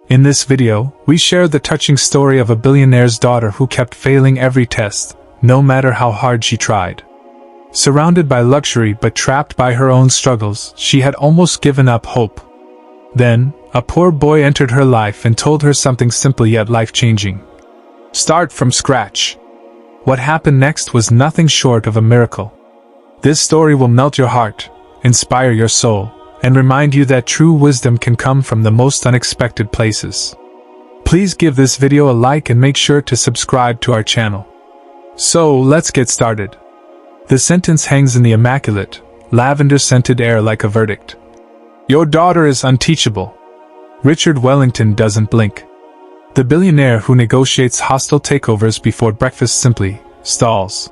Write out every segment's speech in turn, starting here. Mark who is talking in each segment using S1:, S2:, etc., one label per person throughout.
S1: In this video, we share the touching story of a billionaire's daughter who kept failing every test, no matter how hard she tried. Surrounded by luxury but trapped by her own struggles, she had almost given up hope. Then, a poor boy entered her life and told her something simple yet life-changing. Start from scratch. What happened next was nothing short of a miracle. This story will melt your heart, inspire your soul, and remind you that true wisdom can come from the most unexpected places. Please give this video a like and make sure to subscribe to our channel. So, let's get started. The sentence hangs in the immaculate, lavender-scented air like a verdict. Your daughter is unteachable. Richard Wellington doesn't blink. The billionaire who negotiates hostile takeovers before breakfast simply stalls.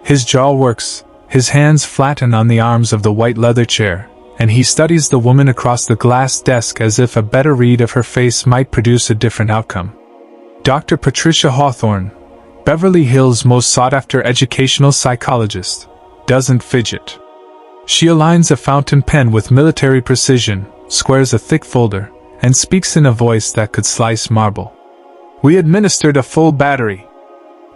S1: His jaw works, his hands flatten on the arms of the white leather chair, and he studies the woman across the glass desk as if a better read of her face might produce a different outcome. Dr. Patricia Hawthorne, Beverly Hills' most sought-after educational psychologist, doesn't fidget. She aligns a fountain pen with military precision, squares a thick folder, and speaks in a voice that could slice marble. We administered a full battery.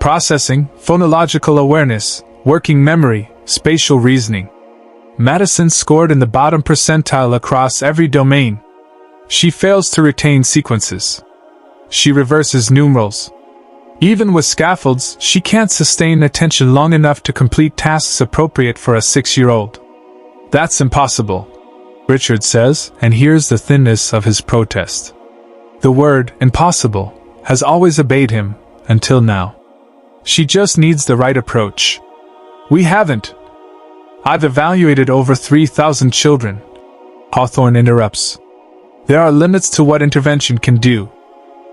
S1: Processing, phonological awareness, working memory, spatial reasoning. Madison scored in the bottom percentile across every domain. She fails to retain sequences. She reverses numerals. Even with scaffolds, she can't sustain attention long enough to complete tasks appropriate for a 6-year-old. That's impossible, Richard says, and hears the thinness of his protest. The word, impossible, has always obeyed him, until now. She just needs the right approach. We haven't. I've evaluated over 3,000 children. Hawthorne interrupts. There are limits to what intervention can do.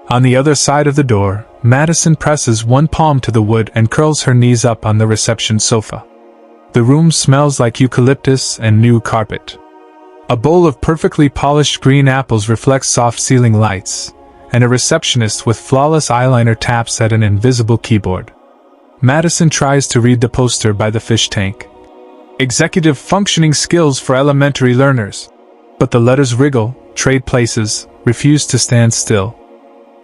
S1: On the other side of the door, Madison presses one palm to the wood and curls her knees up on the reception sofa. The room smells like eucalyptus and new carpet. A bowl of perfectly polished green apples reflects soft ceiling lights, and a receptionist with flawless eyeliner taps at an invisible keyboard. Madison tries to read the poster by the fish tank. Executive functioning skills for elementary learners. But the letters wriggle, trade places, refuse to stand still.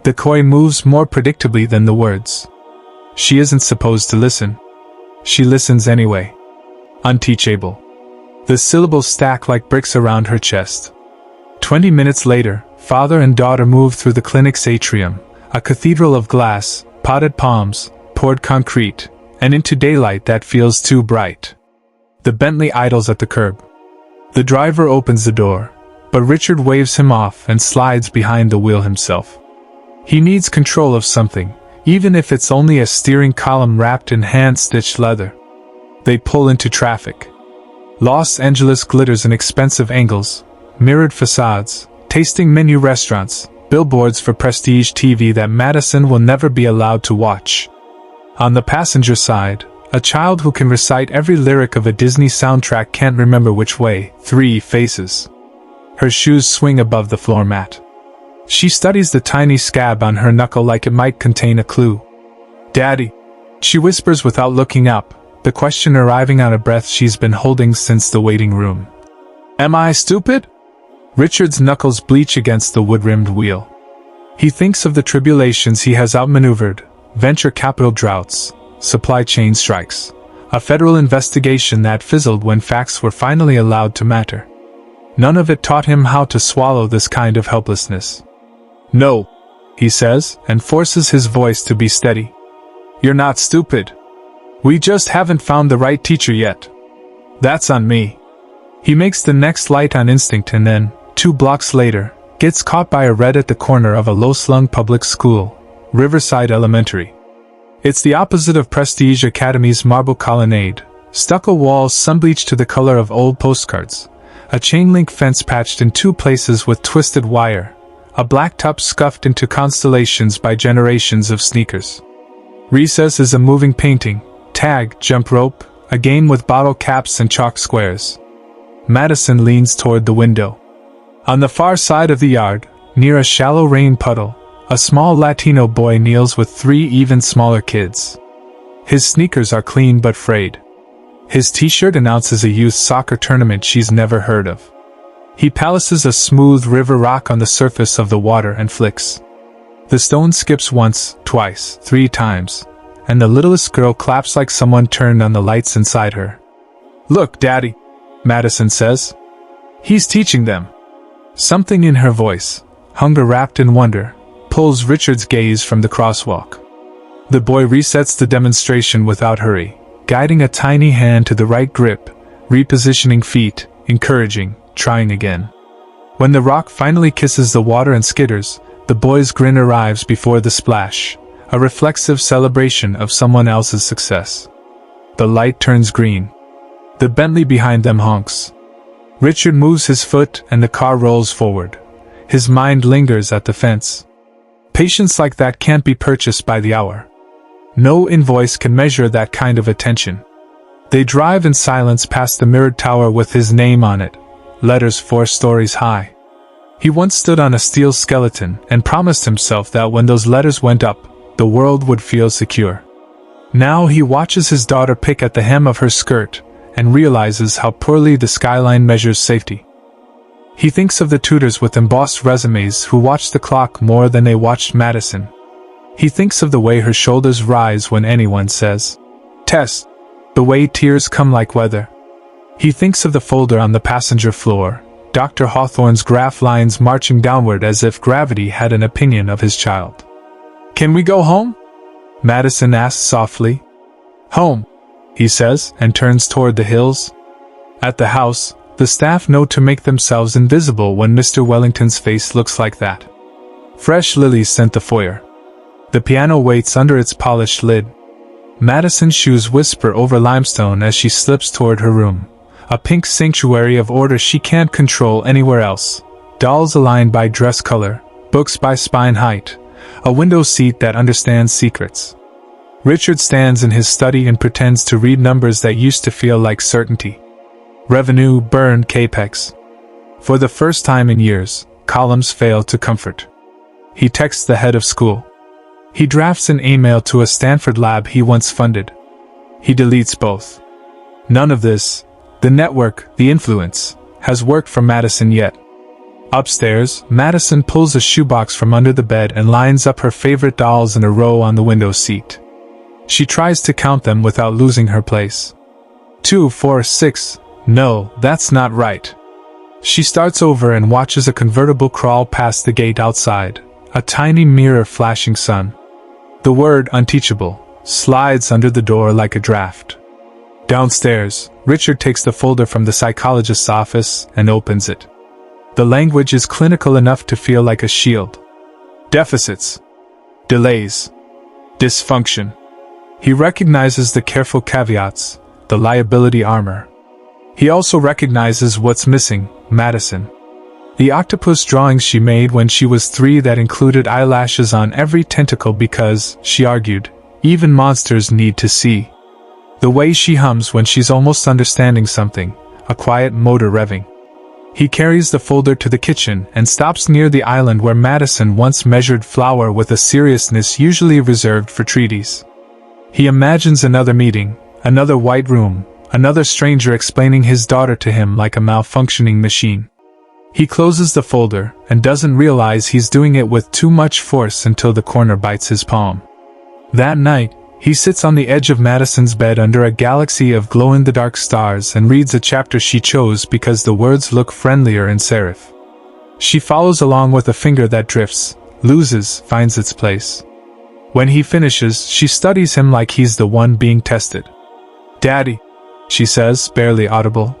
S1: The koi moves more predictably than the words. She isn't supposed to listen. She listens anyway. Unteachable. The syllables stack like bricks around her chest. 20 minutes later, father and daughter move through the clinic's atrium, a cathedral of glass, potted palms, poured concrete, and into daylight that feels too bright. The Bentley idles at the curb. The driver opens the door, but Richard waves him off and slides behind the wheel himself. He needs control of something, even if it's only a steering column wrapped in hand-stitched leather. They pull into traffic. Los Angeles glitters in expensive angles, mirrored facades, tasting menu restaurants, billboards for prestige TV that Madison will never be allowed to watch. On the passenger side, a child who can recite every lyric of a Disney soundtrack can't remember which way, 3 faces. Her shoes swing above the floor mat. She studies the tiny scab on her knuckle like it might contain a clue. Daddy, she whispers without looking up, the question arriving on a breath she's been holding since the waiting room. Am I stupid? Richard's knuckles bleach against the wood-rimmed wheel. He thinks of the tribulations he has outmaneuvered, venture capital droughts, supply chain strikes, a federal investigation that fizzled when facts were finally allowed to matter. None of it taught him how to swallow this kind of helplessness. No, he says, and forces his voice to be steady. You're not stupid. We just haven't found the right teacher yet. That's on me. He makes the next light on instinct and then, 2 blocks later, gets caught by a red at the corner of a low-slung public school, Riverside Elementary. It's the opposite of Prestige Academy's marble colonnade, stucco walls sun-bleached to the color of old postcards, a chain-link fence patched in 2 places with twisted wire, a blacktop scuffed into constellations by generations of sneakers. Recess is a moving painting, tag, jump rope, a game with bottle caps and chalk squares. Madison leans toward the window. On the far side of the yard, near a shallow rain puddle, a small Latino boy kneels with 3 even smaller kids. His sneakers are clean but frayed. His t-shirt announces a youth soccer tournament she's never heard of. He palaces a smooth river rock on the surface of the water and flicks. The stone skips once, twice, 3 times, and the littlest girl claps like someone turned on the lights inside her. "Look, Daddy," Madison says. "He's teaching them." Something in her voice, hunger wrapped in wonder, pulls Richard's gaze from the crosswalk. The boy resets the demonstration without hurry, guiding a tiny hand to the right grip, repositioning feet, encouraging, trying again. When the rock finally kisses the water and skitters, the boy's grin arrives before the splash, a reflexive celebration of someone else's success. The light turns green. The Bentley behind them honks. Richard moves his foot and the car rolls forward. His mind lingers at the fence. Patience like that can't be purchased by the hour. No invoice can measure that kind of attention. They drive in silence past the mirrored tower with his name on it, letters 4 stories high. He once stood on a steel skeleton and promised himself that when those letters went up, the world would feel secure. Now he watches his daughter pick at the hem of her skirt and realizes how poorly the skyline measures safety. He thinks of the tutors with embossed resumes who watched the clock more than they watched Madison. He thinks of the way her shoulders rise when anyone says, "Tess," the way tears come like weather. He thinks of the folder on the passenger floor, Dr. Hawthorne's graph lines marching downward as if gravity had an opinion of his child. "Can we go home?" Madison asks softly. "Home," he says, and turns toward the hills. At the house, the staff know to make themselves invisible when Mr. Wellington's face looks like that. Fresh lilies scent the foyer. The piano waits under its polished lid. Madison's shoes whisper over limestone as she slips toward her room, a pink sanctuary of order she can't control anywhere else. Dolls aligned by dress color, books by spine height, a window seat that understands secrets. Richard stands in his study and pretends to read numbers that used to feel like certainty. Revenue, burn, capex. For the first time in years, columns fail to comfort. He texts the head of school. He drafts an email to a Stanford lab he once funded. He deletes both. None of this, the network, the influence, has worked for Madison yet. Upstairs, Madison pulls a shoebox from under the bed and lines up her favorite dolls in a row on the window seat. She tries to count them without losing her place. 2, 4, 6. No, that's not right. She starts over and watches a convertible crawl past the gate outside, a tiny mirror flashing sun. The word unteachable slides under the door like a draft. Downstairs, Richard takes the folder from the psychologist's office and opens it. The language is clinical enough to feel like a shield. Deficits. Delays. Dysfunction. He recognizes the careful caveats, the liability armor. He also recognizes what's missing, Madison. The octopus drawings she made when she was 3 that included eyelashes on every tentacle because, she argued, even monsters need to see. The way she hums when she's almost understanding something, a quiet motor revving. He carries the folder to the kitchen and stops near the island where Madison once measured flour with a seriousness usually reserved for treaties. He imagines another meeting, another white room, another stranger explaining his daughter to him like a malfunctioning machine. He closes the folder and doesn't realize he's doing it with too much force until the corner bites his palm. That night, he sits on the edge of Madison's bed under a galaxy of glow-in-the-dark stars and reads a chapter she chose because the words look friendlier in serif. She follows along with a finger that drifts, loses, finds its place. When he finishes, she studies him like he's the one being tested. "Daddy," she says, barely audible.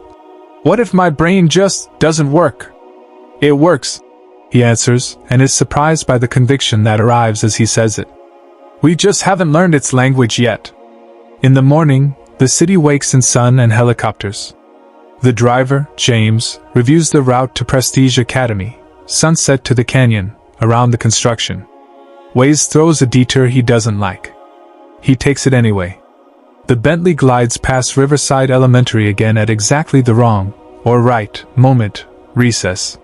S1: "What if my brain just doesn't work?" "It works," he answers, and is surprised by the conviction that arrives as he says it. "We just haven't learned its language yet." In the morning, the city wakes in sun and helicopters. The driver, James, reviews the route to Prestige Academy, Sunset to the canyon, around the construction. Waze throws a detour he doesn't like. He takes it anyway. The Bentley glides past Riverside Elementary again at exactly the wrong, or right, moment, recess.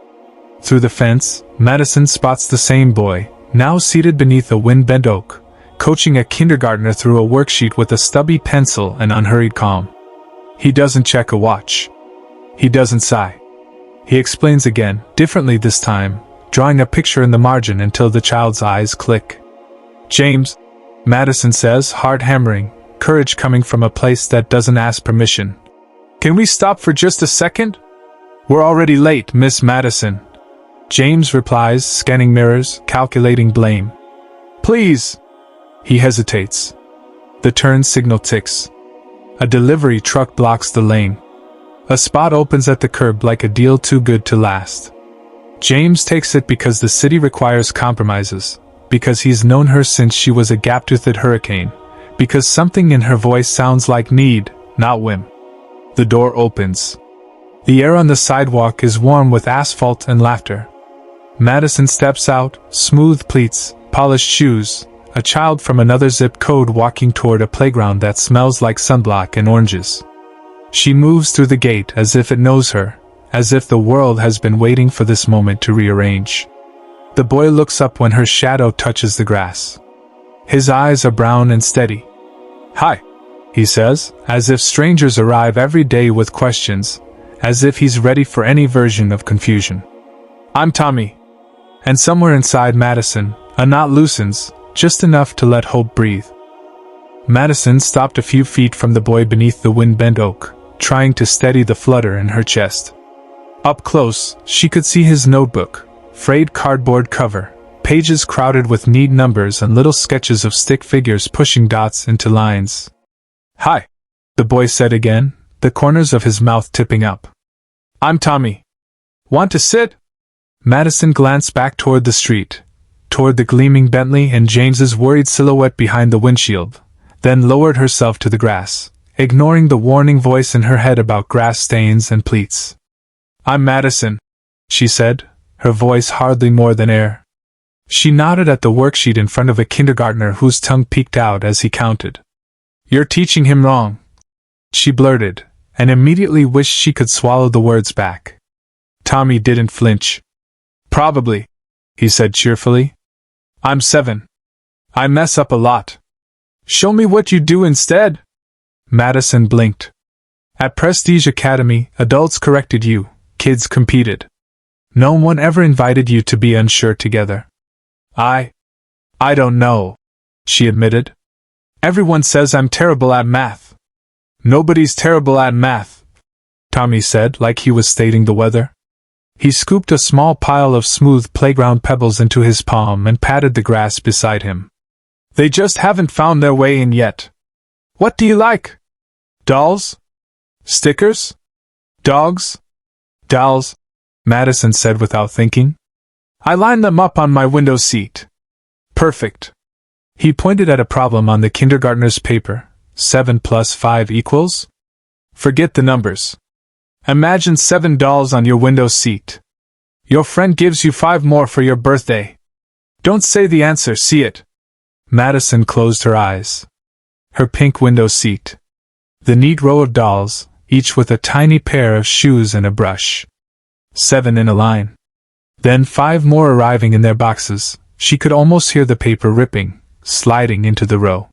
S1: Through the fence, Madison spots the same boy, now seated beneath a wind-bent oak, coaching a kindergartner through a worksheet with a stubby pencil and unhurried calm. He doesn't check a watch. He doesn't sigh. He explains again, differently this time, drawing a picture in the margin until the child's eyes click. James, Madison says, hard hammering, courage coming from a place that doesn't ask permission. Can we stop for just a second? We're already late, Miss Madison. James replies, scanning mirrors, calculating blame. Please. He hesitates. The turn signal ticks. A delivery truck blocks the lane. A spot opens at the curb like a deal too good to last. James takes it because the city requires compromises, because he's known her since she was a gap-toothed hurricane, because something in her voice sounds like need, not whim. The door opens. The air on the sidewalk is warm with asphalt and laughter. Madison steps out, smooth pleats, polished shoes, a child from another zip code walking toward a playground that smells like sunblock and oranges. She moves through the gate as if it knows her, as if the world has been waiting for this moment to rearrange. The boy looks up when her shadow touches the grass. His eyes are brown and steady. Hi, he says, as if strangers arrive every day with questions, as if he's ready for any version of confusion. I'm Tommy. And somewhere inside Madison, a knot loosens, just enough to let hope breathe. Madison stopped a few feet from the boy beneath the wind-bent oak, trying to steady the flutter in her chest. Up close, she could see his notebook, frayed cardboard cover, pages crowded with neat numbers and little sketches of stick figures pushing dots into lines. Hi, the boy said again, the corners of his mouth tipping up. I'm Tommy. Want to sit? Madison glanced back toward the street, toward the gleaming Bentley and James's worried silhouette behind the windshield, then lowered herself to the grass, ignoring the warning voice in her head about grass stains and pleats. I'm Madison, she said, her voice hardly more than air. She nodded at the worksheet in front of a kindergartner whose tongue peeked out as he counted. You're teaching him wrong, she blurted, and immediately wished she could swallow the words back. Tommy didn't flinch. Probably, he said cheerfully. I'm 7. I mess up a lot. Show me what you do instead. Madison blinked. At Prestige Academy, adults corrected you, kids competed. No one ever invited you to be unsure together. I don't know, she admitted. Everyone says I'm terrible at math. Nobody's terrible at math, Tommy said like he was stating the weather. He scooped a small pile of smooth playground pebbles into his palm and patted the grass beside him. They just haven't found their way in yet. What do you like? Dolls? Stickers? Dogs? Dolls, Madison said without thinking. I lined them up on my window seat. Perfect. He pointed at a problem on the kindergartner's paper. 7 plus 5 equals? Forget the numbers. Imagine 7 dolls on your window seat. Your friend gives you 5 more for your birthday. Don't say the answer, see it. Madison closed her eyes. Her pink window seat. The neat row of dolls, each with a tiny pair of shoes and a brush. 7 in a line. Then 5 more arriving in their boxes. She could almost hear the paper ripping, sliding into the row.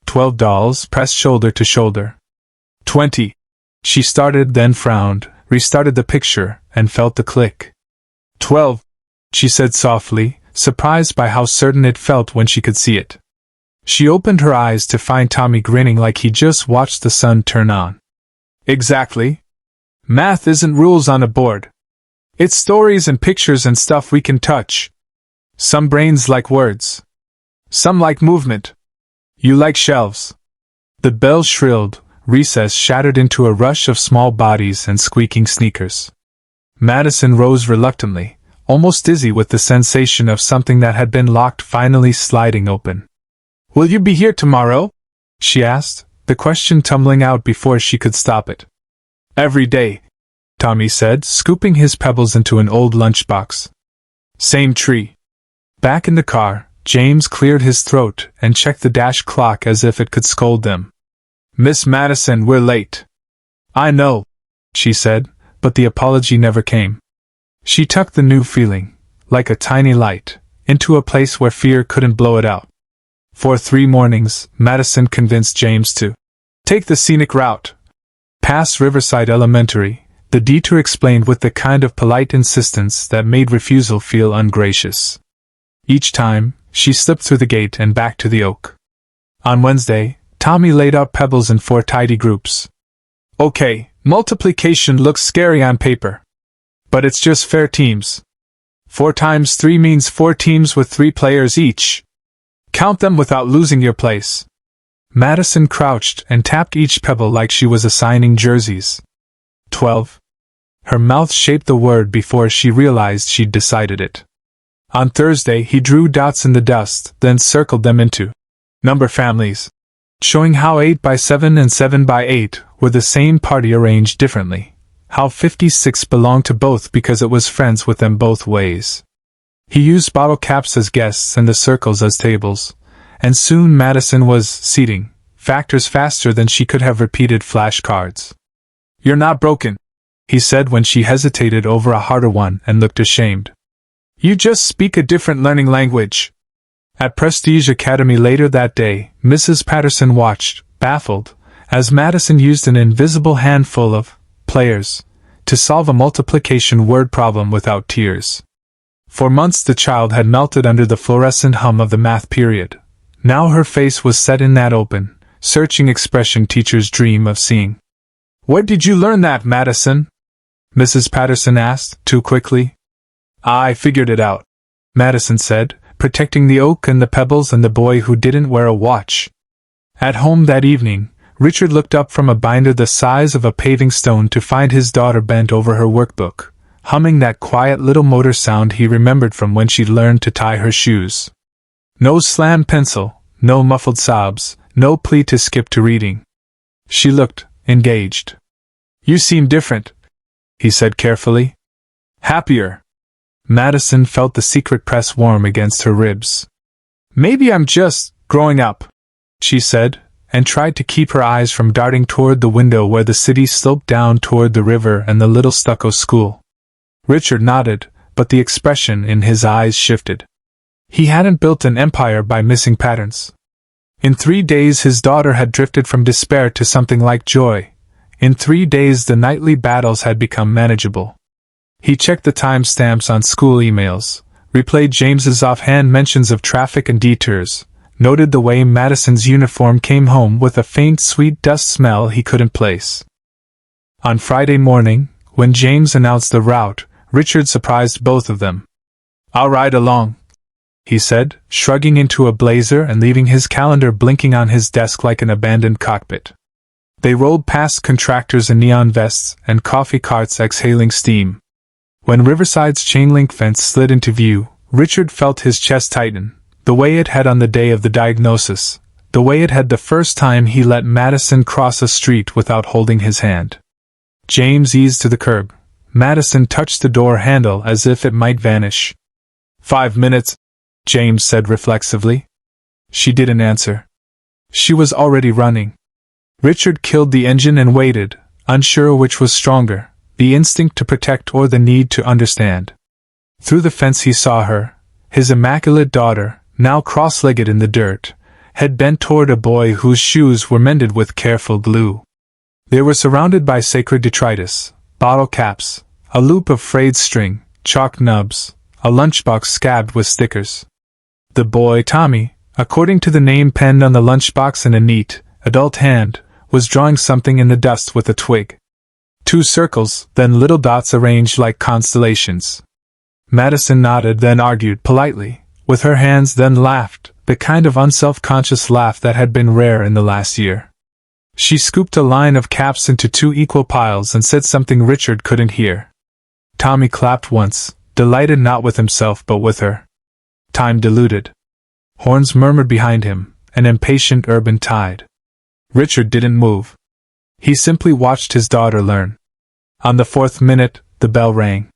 S1: 12 dolls pressed shoulder to shoulder. 20. She started, then frowned, restarted the picture, and felt the click. 12, she said softly, surprised by how certain it felt when she could see it. She opened her eyes to find Tommy grinning like he just watched the sun turn on. Exactly. Math isn't rules on a board. It's stories and pictures and stuff we can touch. Some brains like words. Some like movement. You like shelves. The bell shrilled. Recess shattered into a rush of small bodies and squeaking sneakers. Madison rose reluctantly, almost dizzy with the sensation of something that had been locked finally sliding open. Will you be here tomorrow? She asked, the question tumbling out before she could stop it. Every day, Tommy said, scooping his pebbles into an old lunchbox. Same tree. Back in the car, James cleared his throat and checked the dash clock as if it could scold them. Miss Madison, we're late. I know, she said, but the apology never came. She tucked the new feeling, like a tiny light, into a place where fear couldn't blow it out. For 3 mornings, Madison convinced James to take the scenic route. Past Riverside Elementary, the detour explained with the kind of polite insistence that made refusal feel ungracious. Each time, she slipped through the gate and back to the oak. On Wednesday, Tommy laid out pebbles in 4 tidy groups. Okay, multiplication looks scary on paper. But it's just fair teams. 4 times 3 means 4 teams with 3 players each. Count them without losing your place. Madison crouched and tapped each pebble like she was assigning jerseys. 12. Her mouth shaped the word before she realized she'd decided it. On Thursday, he drew dots in the dust, then circled them into number families, showing how 8 by 7 and 7 by 8 were the same party arranged differently, how 56 belonged to both because it was friends with them both ways. He used bottle caps as guests and the circles as tables, and soon Madison was seating factors faster than she could have repeated flashcards. You're not broken, he said when she hesitated over a harder one and looked ashamed. You just speak a different learning language. At Prestige Academy later that day, Mrs. Patterson watched, baffled, as Madison used an invisible handful of players to solve a multiplication word problem without tears. For months the child had melted under the fluorescent hum of the math period. Now her face was set in that open, searching expression teachers dream of seeing. Where did you learn that, Madison? Mrs. Patterson asked, too quickly. I figured it out, Madison said, protecting the oak and the pebbles and the boy who didn't wear a watch. At home that evening, Richard looked up from a binder the size of a paving stone to find his daughter bent over her workbook, humming that quiet little motor sound he remembered from when she'd learned to tie her shoes. No slammed pencil, no muffled sobs, no plea to skip to reading. She looked engaged. You seem different, he said carefully. Happier. Madison felt the secret press warm against her ribs. Maybe I'm just growing up, she said, and tried to keep her eyes from darting toward the window where the city sloped down toward the river and the little stucco school. Richard nodded, but the expression in his eyes shifted. He hadn't built an empire by missing patterns. In 3 days his daughter had drifted from despair to something like joy. In 3 days the nightly battles had become manageable. He checked the timestamps on school emails, replayed James's offhand mentions of traffic and detours, noted the way Madison's uniform came home with a faint sweet dust smell he couldn't place. On Friday morning, when James announced the route, Richard surprised both of them. I'll ride along, he said, shrugging into a blazer and leaving his calendar blinking on his desk like an abandoned cockpit. They rolled past contractors in neon vests and coffee carts exhaling steam. When Riverside's chain-link fence slid into view, Richard felt his chest tighten, the way it had on the day of the diagnosis, the way it had the first time he let Madison cross a street without holding his hand. James eased to the curb. Madison touched the door handle as if it might vanish. 5 minutes, James said reflexively. She didn't answer. She was already running. Richard killed the engine and waited, unsure which was stronger, the instinct to protect or the need to understand. Through the fence he saw her, his immaculate daughter, now cross-legged in the dirt, head bent toward a boy whose shoes were mended with careful glue. They were surrounded by sacred detritus, bottle caps, a loop of frayed string, chalk nubs, a lunchbox scabbed with stickers. The boy, Tommy, according to the name penned on the lunchbox in a neat, adult hand, was drawing something in the dust with a twig. 2 circles, then little dots arranged like constellations. Madison nodded, then argued politely, with her hands, then laughed, the kind of unself-conscious laugh that had been rare in the last year. She scooped a line of caps into 2 equal piles and said something Richard couldn't hear. Tommy clapped once, delighted not with himself but with her. Time diluted. Horns murmured behind him, an impatient urban tide. Richard didn't move. He simply watched his daughter learn. On the 4th minute, the bell rang.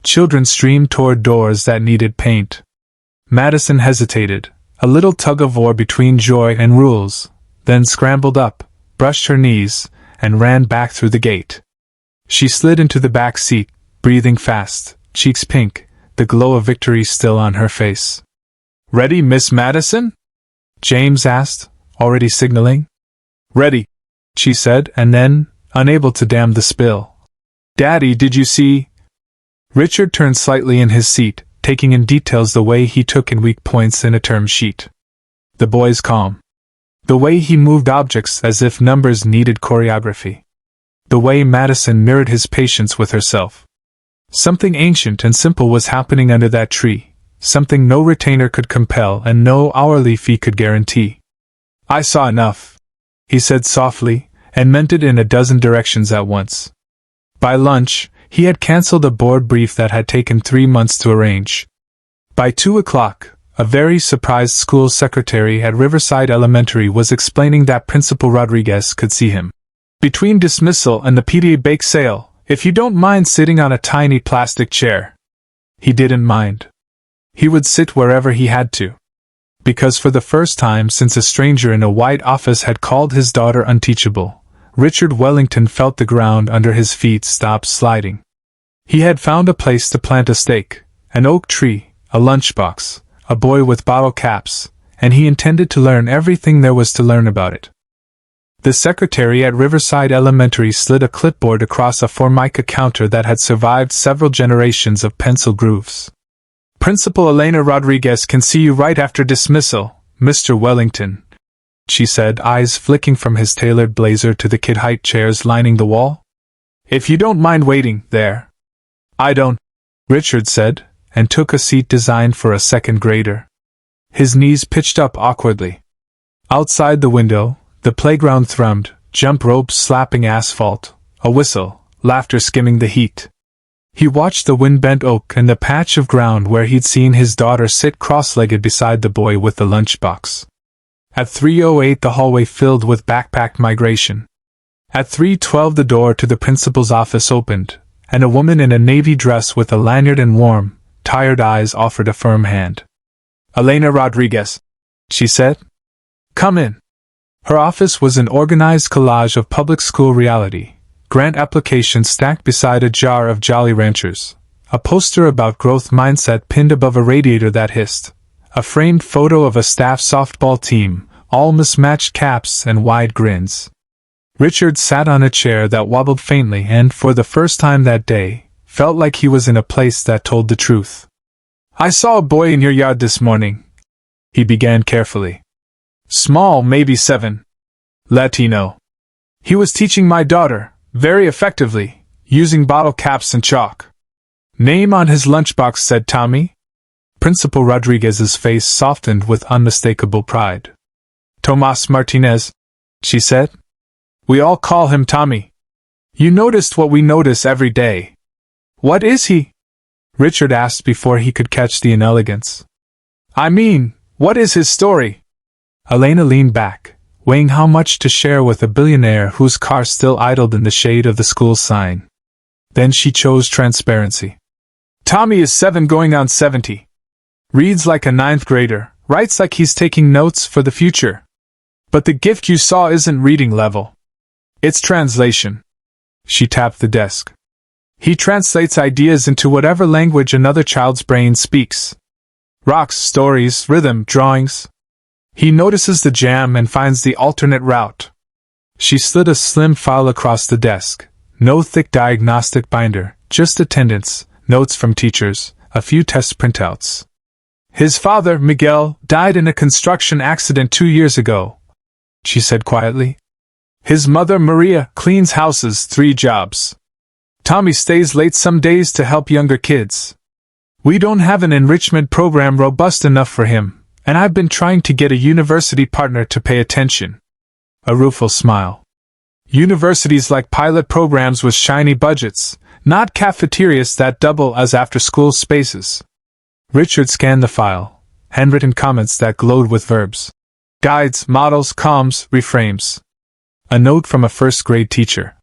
S1: Children streamed toward doors that needed paint. Madison hesitated, a little tug-of-war between joy and rules, then scrambled up, brushed her knees, and ran back through the gate. She slid into the back seat, breathing fast, cheeks pink, the glow of victory still on her face. Ready, Miss Madison? James asked, already signaling. Ready, she said, and then, unable to dam the spill, Daddy, did you see? Richard turned slightly in his seat, taking in details the way he took in weak points in a term sheet. The boy's calm. The way he moved objects as if numbers needed choreography. The way Madison mirrored his patience with herself. Something ancient and simple was happening under that tree, something no retainer could compel and no hourly fee could guarantee. I saw enough, he said softly, and meant it in a dozen directions at once. By lunch, he had cancelled a board brief that had taken 3 months to arrange. By 2 o'clock, a very surprised school secretary at Riverside Elementary was explaining that Principal Rodriguez could see him. Between dismissal and the PTA bake sale, if you don't mind sitting on a tiny plastic chair. He didn't mind. He would sit wherever he had to. Because for the first time since a stranger in a white office had called his daughter unteachable, Richard Wellington felt the ground under his feet stop sliding. He had found a place to plant a stake, an oak tree, a lunchbox, a boy with bottle caps, and he intended to learn everything there was to learn about it. The secretary at Riverside Elementary slid a clipboard across a Formica counter that had survived several generations of pencil grooves. Principal Elena Rodriguez can see you right after dismissal, Mr. Wellington, she said, eyes flicking from his tailored blazer to the kid-height chairs lining the wall. If you don't mind waiting, there. I don't, Richard said, and took a seat designed for a second grader. His knees pitched up awkwardly. Outside the window, the playground thrummed, jump ropes slapping asphalt, a whistle, laughter skimming the heat. He watched the wind-bent oak and the patch of ground where he'd seen his daughter sit cross-legged beside the boy with the lunchbox. At 3:08 the hallway filled with backpack migration. At 3:12 the door to the principal's office opened, and a woman in a navy dress with a lanyard and warm, tired eyes offered a firm hand. Elena Rodriguez, she said. Come in. Her office was an organized collage of public school reality, grant applications stacked beside a jar of Jolly Ranchers, a poster about growth mindset pinned above a radiator that hissed, a framed photo of a staff softball team, all mismatched caps and wide grins. Richard sat on a chair that wobbled faintly and, for the first time that day, felt like he was in a place that told the truth. I saw a boy in your yard this morning, he began carefully. Small, maybe 7. Latino. He was teaching my daughter, very effectively, using bottle caps and chalk. Name on his lunchbox said Tommy. Principal Rodriguez's face softened with unmistakable pride. Tomas Martinez, she said. We all call him Tommy. You noticed what we notice every day. What is he? Richard asked before he could catch the inelegance. I mean, what is his story? Elena leaned back, weighing how much to share with a billionaire whose car still idled in the shade of the school sign. Then she chose transparency. Tommy is 7 going on 70. Reads like a 9th grader, writes like he's taking notes for the future. But the gift you saw isn't reading level. It's translation. She tapped the desk. He translates ideas into whatever language another child's brain speaks. Rocks, stories, rhythm, drawings. He notices the jam and finds the alternate route. She slid a slim file across the desk. No thick diagnostic binder, just attendance, notes from teachers, a few test printouts. His father, Miguel, died in a construction accident 2 years ago, she said quietly. His mother, Maria, cleans houses, 3 jobs. Tommy stays late some days to help younger kids. We don't have an enrichment program robust enough for him, and I've been trying to get a university partner to pay attention. A rueful smile. Universities like pilot programs with shiny budgets, not cafeterias that double as after-school spaces. Richard scanned the file, handwritten comments that glowed with verbs. Guides, models, comms, reframes. A note from a first-grade teacher.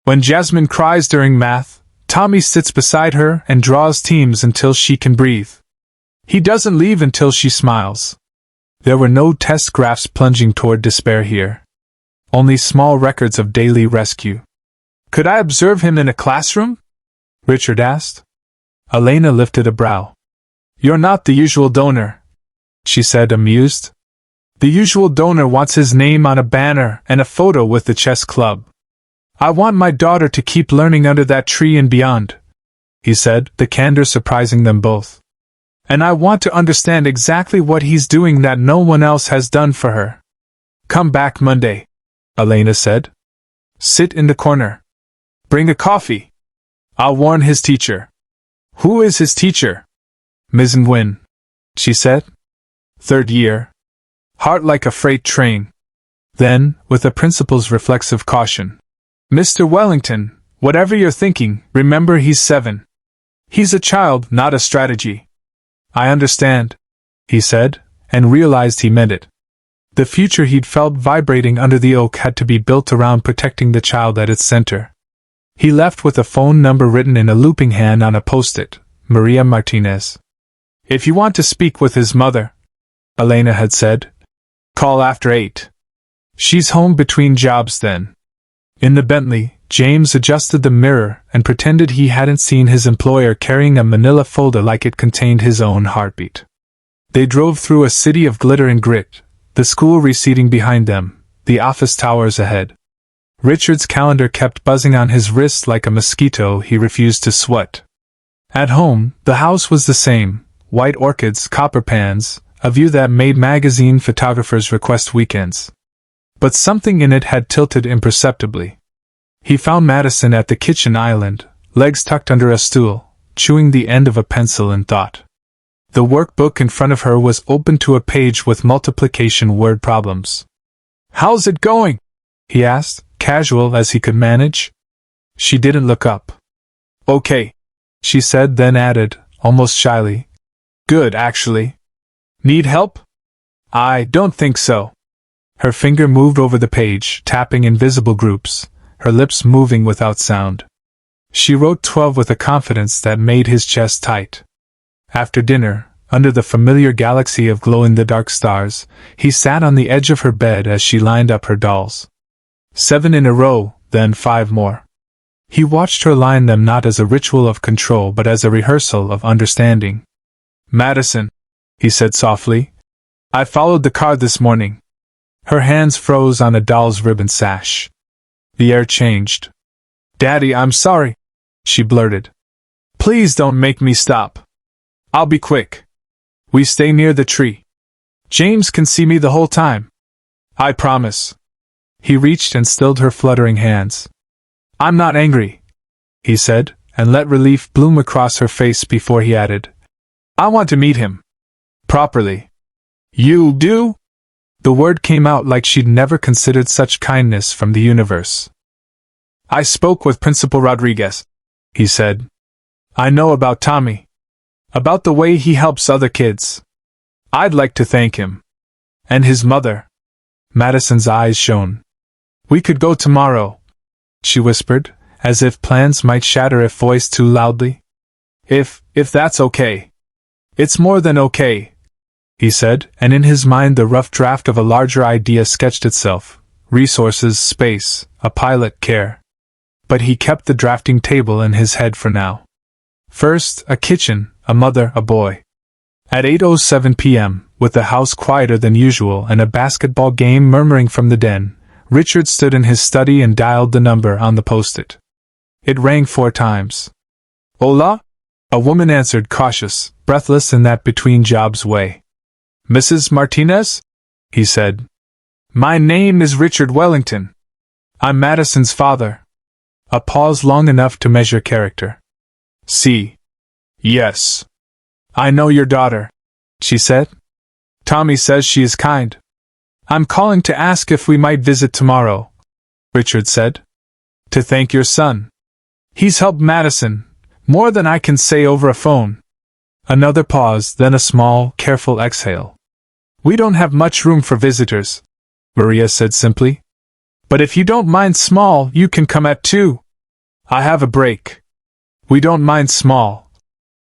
S1: When Jasmine cries during math, Tommy sits beside her and draws teams until she can breathe. He doesn't leave until she smiles. There were no test graphs plunging toward despair here. Only small records of daily rescue. Could I observe him in a classroom? Richard asked. Elena lifted a brow. You're not the usual donor, she said, amused. The usual donor wants his name on a banner and a photo with the chess club. I want my daughter to keep learning under that tree and beyond, he said, the candor surprising them both. And I want to understand exactly what he's doing that no one else has done for her. Come back Monday, Elena said. Sit in the corner. Bring a coffee. I'll warn his teacher. Who is his teacher? Ms. Nguyen, she said. 3rd year. Heart like a freight train. Then, with the principal's reflexive caution. Mr. Wellington, whatever you're thinking, remember he's 7. He's a child, not a strategy. I understand, he said, and realized he meant it. The future he'd felt vibrating under the oak had to be built around protecting the child at its center. He left with a phone number written in a looping hand on a post-it, Maria Martinez. If you want to speak with his mother, Elena had said, call after 8. She's home between jobs then. In the Bentley, James adjusted the mirror and pretended he hadn't seen his employer carrying a manila folder like it contained his own heartbeat. They drove through a city of glitter and grit, the school receding behind them, the office towers ahead. Richard's calendar kept buzzing on his wrist like a mosquito he refused to sweat. At home, the house was the same, white orchids, copper pans, a view that made magazine photographers request weekends. But something in it had tilted imperceptibly. He found Madison at the kitchen island, legs tucked under a stool, chewing the end of a pencil in thought. The workbook in front of her was open to a page with multiplication word problems. How's it going? He asked, casual as he could manage. She didn't look up. Okay, she said, then added, almost shyly. Good, actually. Need help? I don't think so. Her finger moved over the page, tapping invisible groups, her lips moving without sound. She wrote 12 with a confidence that made his chest tight. After dinner, under the familiar galaxy of glow-in-the-dark stars, he sat on the edge of her bed as she lined up her dolls. 7 in a row, then 5 more. He watched her line them not as a ritual of control but as a rehearsal of understanding. Madison, he said softly, I followed the car this morning. Her hands froze on a doll's ribbon sash. The air changed. Daddy, I'm sorry, she blurted. Please don't make me stop. I'll be quick. We stay near the tree. James can see me the whole time. I promise. He reached and stilled her fluttering hands. I'm not angry, he said, and let relief bloom across her face before he added, I want to meet him. Properly. You do? The word came out like she'd never considered such kindness from the universe. I spoke with Principal Rodriguez, he said. I know about Tommy. About the way he helps other kids. I'd like to thank him. And his mother. Madison's eyes shone. We could go tomorrow, she whispered, as if plans might shatter if voiced too loudly. If that's okay. It's more than okay, he said, and in his mind the rough draft of a larger idea sketched itself. Resources, space, a pilot, care. But he kept the drafting table in his head for now. First, a kitchen, a mother, a boy. At 8:07 p.m., with the house quieter than usual and a basketball game murmuring from the den, Richard stood in his study and dialed the number on the post-it. It rang 4 times. Hola? A woman answered, cautious, breathless in that between-jobs way. Mrs. Martinez? He said. My name is Richard Wellington. I'm Madison's father. A pause long enough to measure character. See. Yes. I know your daughter, she said. Tommy says she is kind. I'm calling to ask if we might visit tomorrow, Richard said. To thank your son. He's helped Madison, more than I can say over a phone. Another pause, then a small, careful exhale. We don't have much room for visitors, Maria said simply. But if you don't mind small, you can come at 2. I have a break. We don't mind small,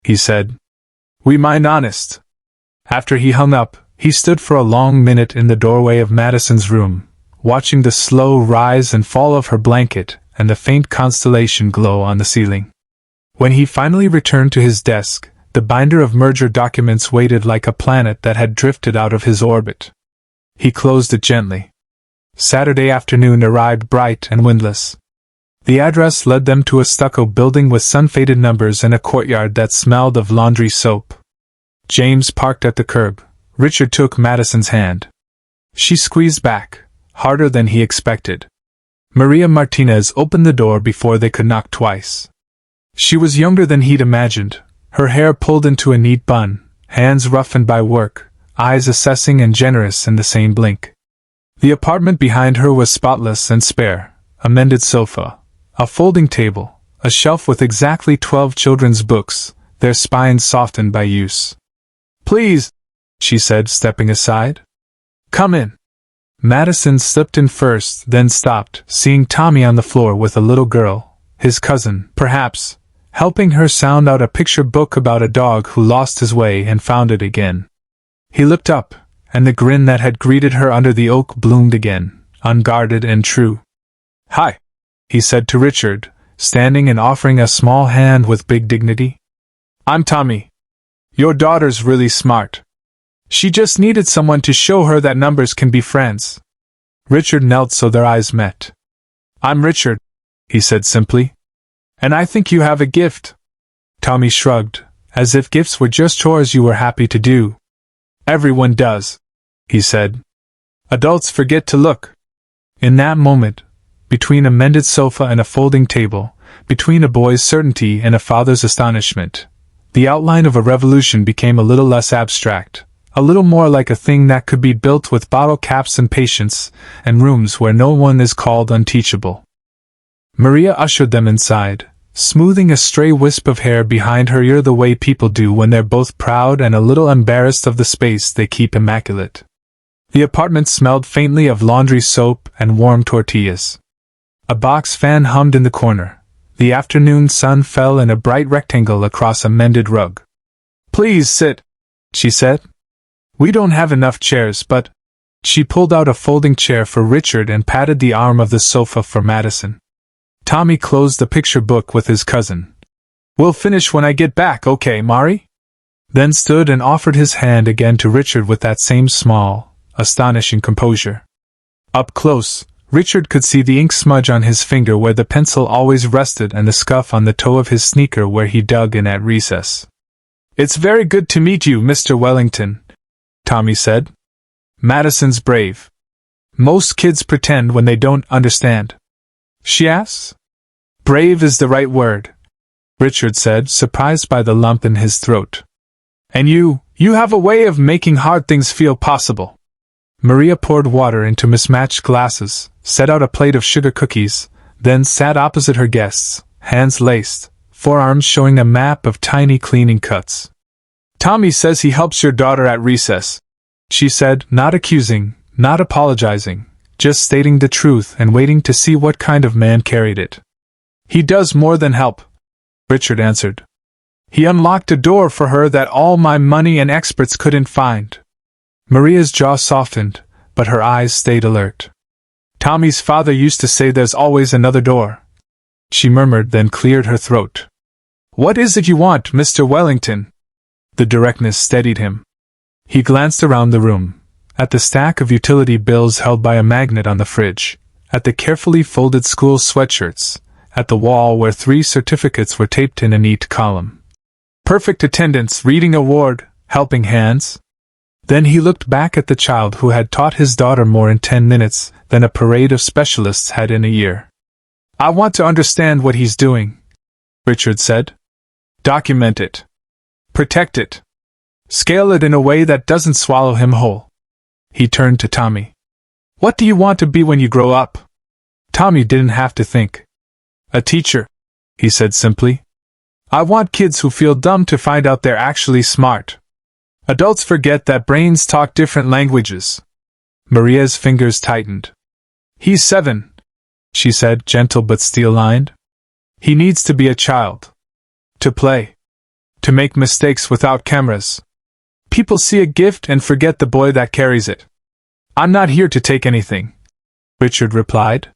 S1: he said. We mind honest. After he hung up, he stood for a long minute in the doorway of Madison's room, watching the slow rise and fall of her blanket and the faint constellation glow on the ceiling. When he finally returned to his desk, the binder of merger documents waited like a planet that had drifted out of his orbit. He closed it gently. Saturday afternoon arrived bright and windless. The address led them to a stucco building with sun-faded numbers and a courtyard that smelled of laundry soap. James parked at the curb. Richard took Madison's hand. She squeezed back, harder than he expected. Maria Martinez opened the door before they could knock twice. She was younger than he'd imagined, her hair pulled into a neat bun, hands roughened by work, eyes assessing and generous in the same blink. The apartment behind her was spotless and spare, a mended sofa, a folding table, a shelf with exactly 12 children's books, their spines softened by use. "Please," she said, stepping aside. "Come in." Madison slipped in first, then stopped, seeing Tommy on the floor with a little girl, his cousin, perhaps, helping her sound out a picture book about a dog who lost his way and found it again. He looked up, and the grin that had greeted her under the oak bloomed again, unguarded and true. "Hi," he said to Richard, standing and offering a small hand with big dignity. "I'm Tommy. Your daughter's really smart. She just needed someone to show her that numbers can be friends." Richard knelt so their eyes met. "I'm Richard," he said simply. "And I think you have a gift." Tommy shrugged, as if gifts were just chores you were happy to do. "Everyone does," he said. "Adults forget to look." In that moment, between a mended sofa and a folding table, between a boy's certainty and a father's astonishment, the outline of a revolution became a little less abstract, a little more like a thing that could be built with bottle caps and patience, and rooms where no one is called unteachable. Maria ushered them inside, smoothing a stray wisp of hair behind her ear the way people do when they're both proud and a little embarrassed of the space they keep immaculate. The apartment smelled faintly of laundry soap and warm tortillas. A box fan hummed in the corner. The afternoon sun fell in a bright rectangle across a mended rug. "Please sit," she said. "We don't have enough chairs, but—" She pulled out a folding chair for Richard and patted the arm of the sofa for Madison. Tommy closed the picture book with his cousin. "We'll finish when I get back, okay, Mari?" Then stood and offered his hand again to Richard with that same small, astonishing composure. Up close, Richard could see the ink smudge on his finger where the pencil always rested and the scuff on the toe of his sneaker where he dug in at recess. "It's very good to meet you, Mr. Wellington," Tommy said. "Madison's brave. Most kids pretend when they don't understand." She asks. "Brave is the right word," Richard said, surprised by the lump in his throat. "And you have a way of making hard things feel possible." Maria poured water into mismatched glasses, set out a plate of sugar cookies, then sat opposite her guests, hands laced, forearms showing a map of tiny cleaning cuts. "Tommy says he helps your daughter at recess," she said, not accusing, not apologizing, just stating the truth and waiting to see what kind of man carried it. "He does more than help," Richard answered. "He unlocked a door for her that all my money and experts couldn't find." Maria's jaw softened, but her eyes stayed alert. "Tommy's father used to say there's always another door," she murmured, then cleared her throat. "What is it you want, Mr. Wellington?" The directness steadied him. He glanced around the room, at the stack of utility bills held by a magnet on the fridge, at the carefully folded school sweatshirts, at the wall where 3 certificates were taped in a neat column. Perfect attendance, reading award, helping hands. Then he looked back at the child who had taught his daughter more in 10 minutes than a parade of specialists had in a year. "I want to understand what he's doing," Richard said. "Document it. Protect it. Scale it in a way that doesn't swallow him whole." He turned to Tommy. "What do you want to be when you grow up?" Tommy didn't have to think. "A teacher," he said simply. "I want kids who feel dumb to find out they're actually smart. Adults forget that brains talk different languages." Maria's fingers tightened. "He's 7, she said, gentle but steel-lined. "He needs to be a child. To play. To make mistakes without cameras. People see a gift and forget the boy that carries it." "I'm not here to take anything," Richard replied.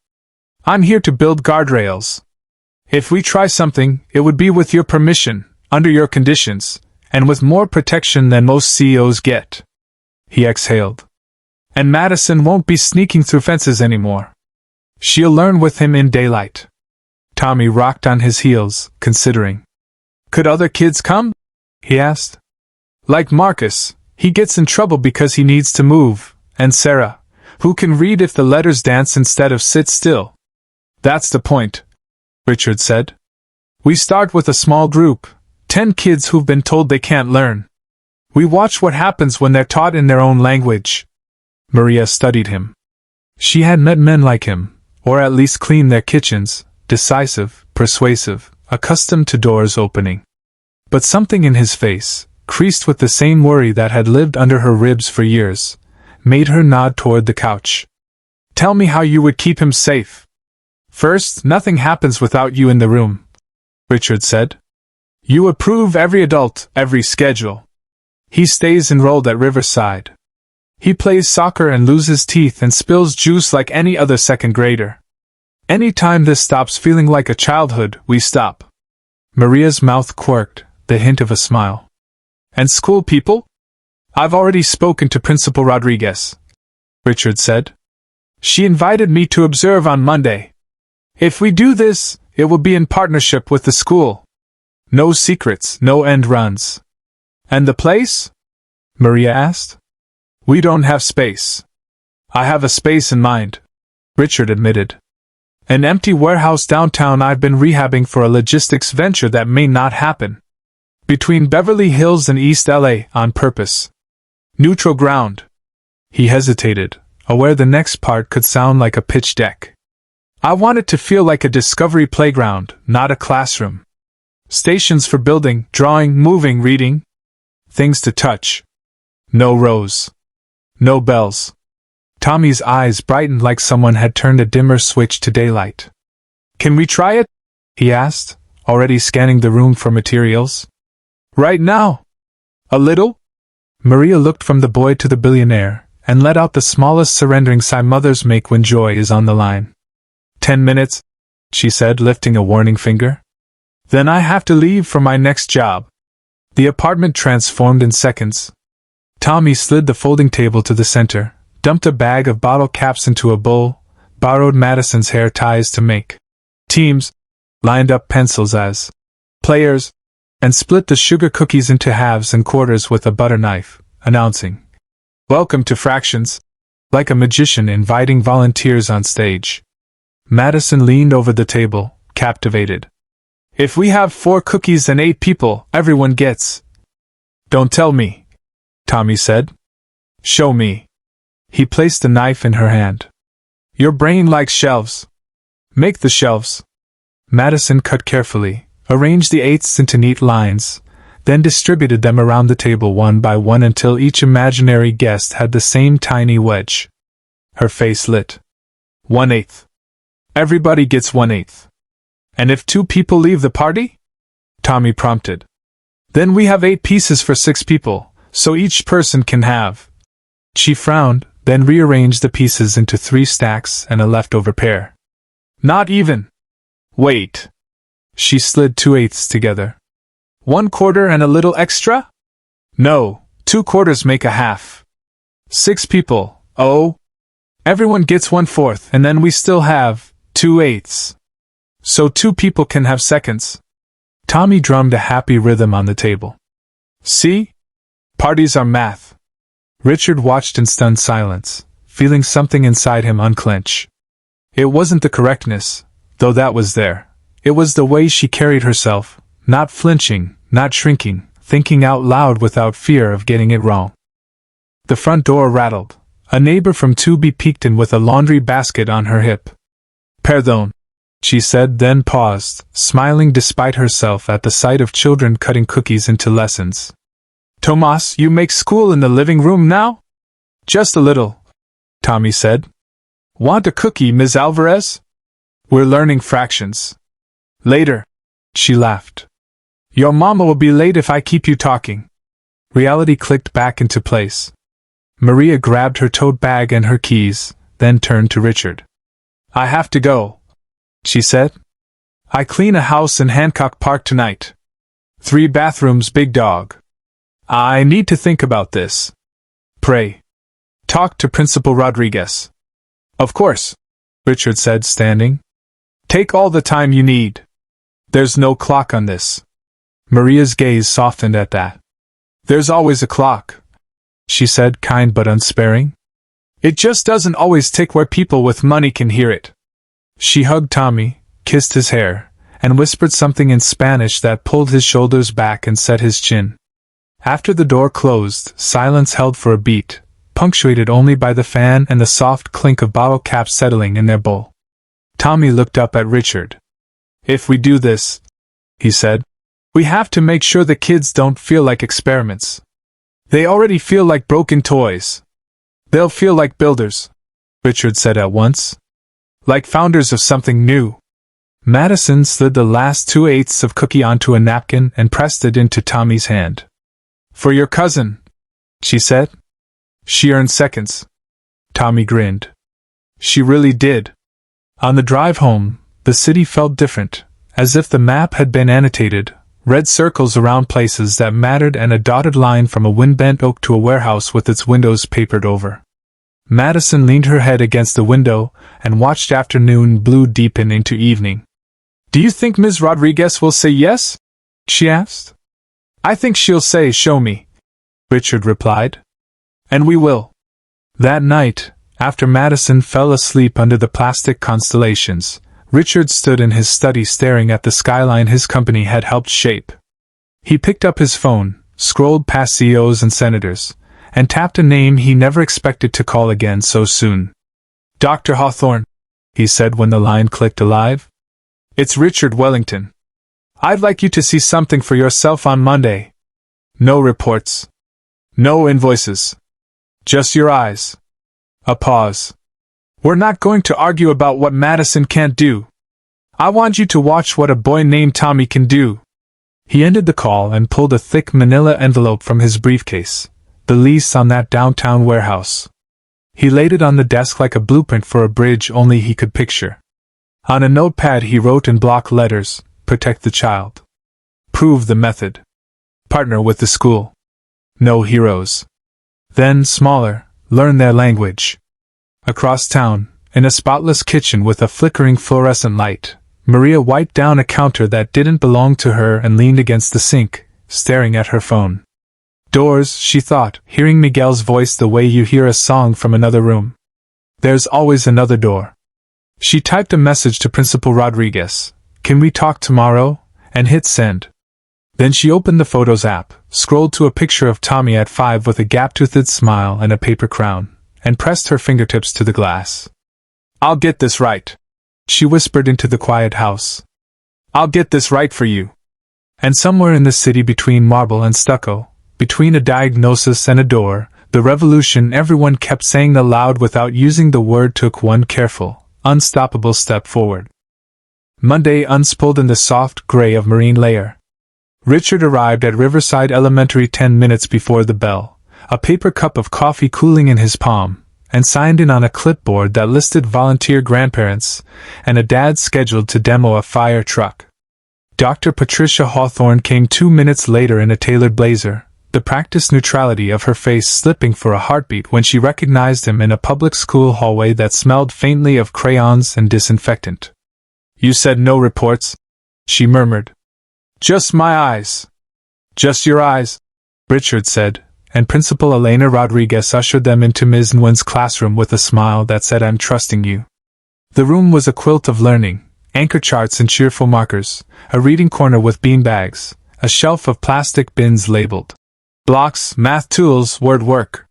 S1: "I'm here to build guardrails. If we try something, it would be with your permission, under your conditions, and with more protection than most CEOs get." He exhaled. "And Madison won't be sneaking through fences anymore. She'll learn with him in daylight." Tommy rocked on his heels, considering. Could other kids come? He asked. Like Marcus, he gets in trouble because he needs to move, and Sarah, who can read if the letters dance instead of sit still. That's the point, Richard said. We start with a small group, 10 kids who've been told they can't learn. We watch what happens when they're taught in their own language. Maria studied him. She had met men like him, or at least cleaned their kitchens, decisive, persuasive, accustomed to doors opening. But something in his face, creased with the same worry that had lived under her ribs for years, made her nod toward the couch. Tell me how you would keep him safe. First, nothing happens without you in the room, Richard said. You approve every adult, every schedule. He stays enrolled at Riverside. He plays soccer and loses teeth and spills juice like any other second grader. Any time this stops feeling like a childhood, we stop. Maria's mouth quirked, the hint of a smile. And school people? I've already spoken to Principal Rodriguez, Richard said. She invited me to observe on Monday. If we do this, it will be in partnership with the school. No secrets, no end runs. And the place? Maria asked. We don't have space. I have a space in mind, Richard admitted. An empty warehouse downtown I've been rehabbing for a logistics venture that may not happen. Between Beverly Hills and East LA, on purpose. Neutral ground. He hesitated, aware the next part could sound like a pitch deck. I want it to feel like a discovery playground, not a classroom. Stations for building, drawing, moving, reading. Things to touch. No rows. No bells. Tommy's eyes brightened like someone had turned a dimmer switch to daylight. Can we try it? He asked, already scanning the room for materials. Right now? A little? Maria looked from the boy to the billionaire, and let out the smallest surrendering sigh mothers make when joy is on the line. 10 minutes, she said, lifting a warning finger. Then I have to leave for my next job. The apartment transformed in seconds. Tommy slid the folding table to the center, dumped a bag of bottle caps into a bowl, borrowed Madison's hair ties to make teams, lined up pencils as players, and split the sugar cookies into halves and quarters with a butter knife, announcing, Welcome to Fractions, like a magician inviting volunteers on stage. Madison leaned over the table, captivated. If we have 4 cookies and 8 people, everyone gets. Don't tell me, Tommy said. Show me. He placed the knife in her hand. Your brain likes shelves. Make the shelves. Madison cut carefully, arranged the eighths into neat lines, then distributed them around the table one by one until each imaginary guest had the same tiny wedge. Her face lit. 1/8. Everybody gets 1/8. And if 2 people leave the party? Tommy prompted. Then we have 8 pieces for 6 people, so each person can have. She frowned, then rearranged the pieces into 3 stacks and a leftover pair. Not even. Wait. She slid 2/8 together. 1/4 and a little extra? No, 2/4 make a half. 6 people, oh. Everyone gets 1/4 and then we still have 2/8. So 2 people can have seconds. Tommy drummed a happy rhythm on the table. See? Parties are math. Richard watched in stunned silence, feeling something inside him unclench. It wasn't the correctness, though that was there. It was the way she carried herself, not flinching, not shrinking, thinking out loud without fear of getting it wrong. The front door rattled. A neighbor from 2B peeked in with a laundry basket on her hip. Pardon, she said, then paused, smiling despite herself at the sight of children cutting cookies into lessons. Tomas, you make school in the living room now? Just a little, Tommy said. Want a cookie, Ms. Alvarez? We're learning fractions. Later, she laughed. Your mama will be late if I keep you talking. Reality clicked back into place. Maria grabbed her tote bag and her keys, then turned to Richard. I have to go, she said. I clean a house in Hancock Park tonight. 3 bathrooms, big dog. I need to think about this. Pray. Talk to Principal Rodriguez. Of course, Richard said, standing. Take all the time you need. There's no clock on this. Maria's gaze softened at that. There's always a clock, she said, kind but unsparing. It just doesn't always tick where people with money can hear it. She hugged Tommy, kissed his hair, and whispered something in Spanish that pulled his shoulders back and set his chin. After the door closed, silence held for a beat, punctuated only by the fan and the soft clink of bottle caps settling in their bowl. Tommy looked up at Richard. If we do this, he said, we have to make sure the kids don't feel like experiments. They already feel like broken toys. They'll feel like builders, Richard said at once. Like founders of something new. Madison slid the last 2/8 of cookie onto a napkin and pressed it into Tommy's hand. For your cousin, she said. She earned seconds. Tommy grinned. She really did. On the drive home, the city felt different, as if the map had been annotated, red circles around places that mattered and a dotted line from a wind-bent oak to a warehouse with its windows papered over. Madison leaned her head against the window and watched afternoon blue deepen into evening. Do you think Ms. Rodriguez will say yes? She asked. I think she'll say, show me, Richard replied. And we will. That night, after Madison fell asleep under the plastic constellations, Richard stood in his study staring at the skyline his company had helped shape. He picked up his phone, scrolled past CEOs and senators, and tapped a name he never expected to call again so soon. Dr. Hawthorne, he said when the line clicked alive. It's Richard Wellington. I'd like you to see something for yourself on Monday. No reports. No invoices. Just your eyes. A pause. We're not going to argue about what Madison can't do. I want you to watch what a boy named Tommy can do. He ended the call and pulled a thick manila envelope from his briefcase, the lease on that downtown warehouse. He laid it on the desk like a blueprint for a bridge only he could picture. On a notepad he wrote in block letters, protect the child. Prove the method. Partner with the school. No heroes. Then, smaller, learn their language. Across town, in a spotless kitchen with a flickering fluorescent light, Maria wiped down a counter that didn't belong to her and leaned against the sink, staring at her phone. Doors, she thought, hearing Miguel's voice the way you hear a song from another room. There's always another door. She typed a message to Principal Rodriguez, can we talk tomorrow, and hit send. Then she opened the Photos app, scrolled to a picture of Tommy at 5 with a gap-toothed smile and a paper crown, and pressed her fingertips to the glass. I'll get this right, she whispered into the quiet house. I'll get this right for you. And somewhere in the city between marble and stucco, between a diagnosis and a door, the revolution everyone kept saying aloud without using the word took one careful, unstoppable step forward. Monday unspooled in the soft gray of marine layer. Richard arrived at Riverside Elementary 10 minutes before the bell, a paper cup of coffee cooling in his palm, and signed in on a clipboard that listed volunteer grandparents and a dad scheduled to demo a fire truck. Dr. Patricia Hawthorne came 2 minutes later in a tailored blazer, the practiced neutrality of her face slipping for a heartbeat when she recognized him in a public school hallway that smelled faintly of crayons and disinfectant. You said no reports, she murmured. Just my eyes. Just your eyes, Richard said, and Principal Elena Rodriguez ushered them into Ms. Nguyen's classroom with a smile that said I'm trusting you. The room was a quilt of learning, anchor charts and cheerful markers, a reading corner with beanbags, a shelf of plastic bins labeled blocks, math tools, word work.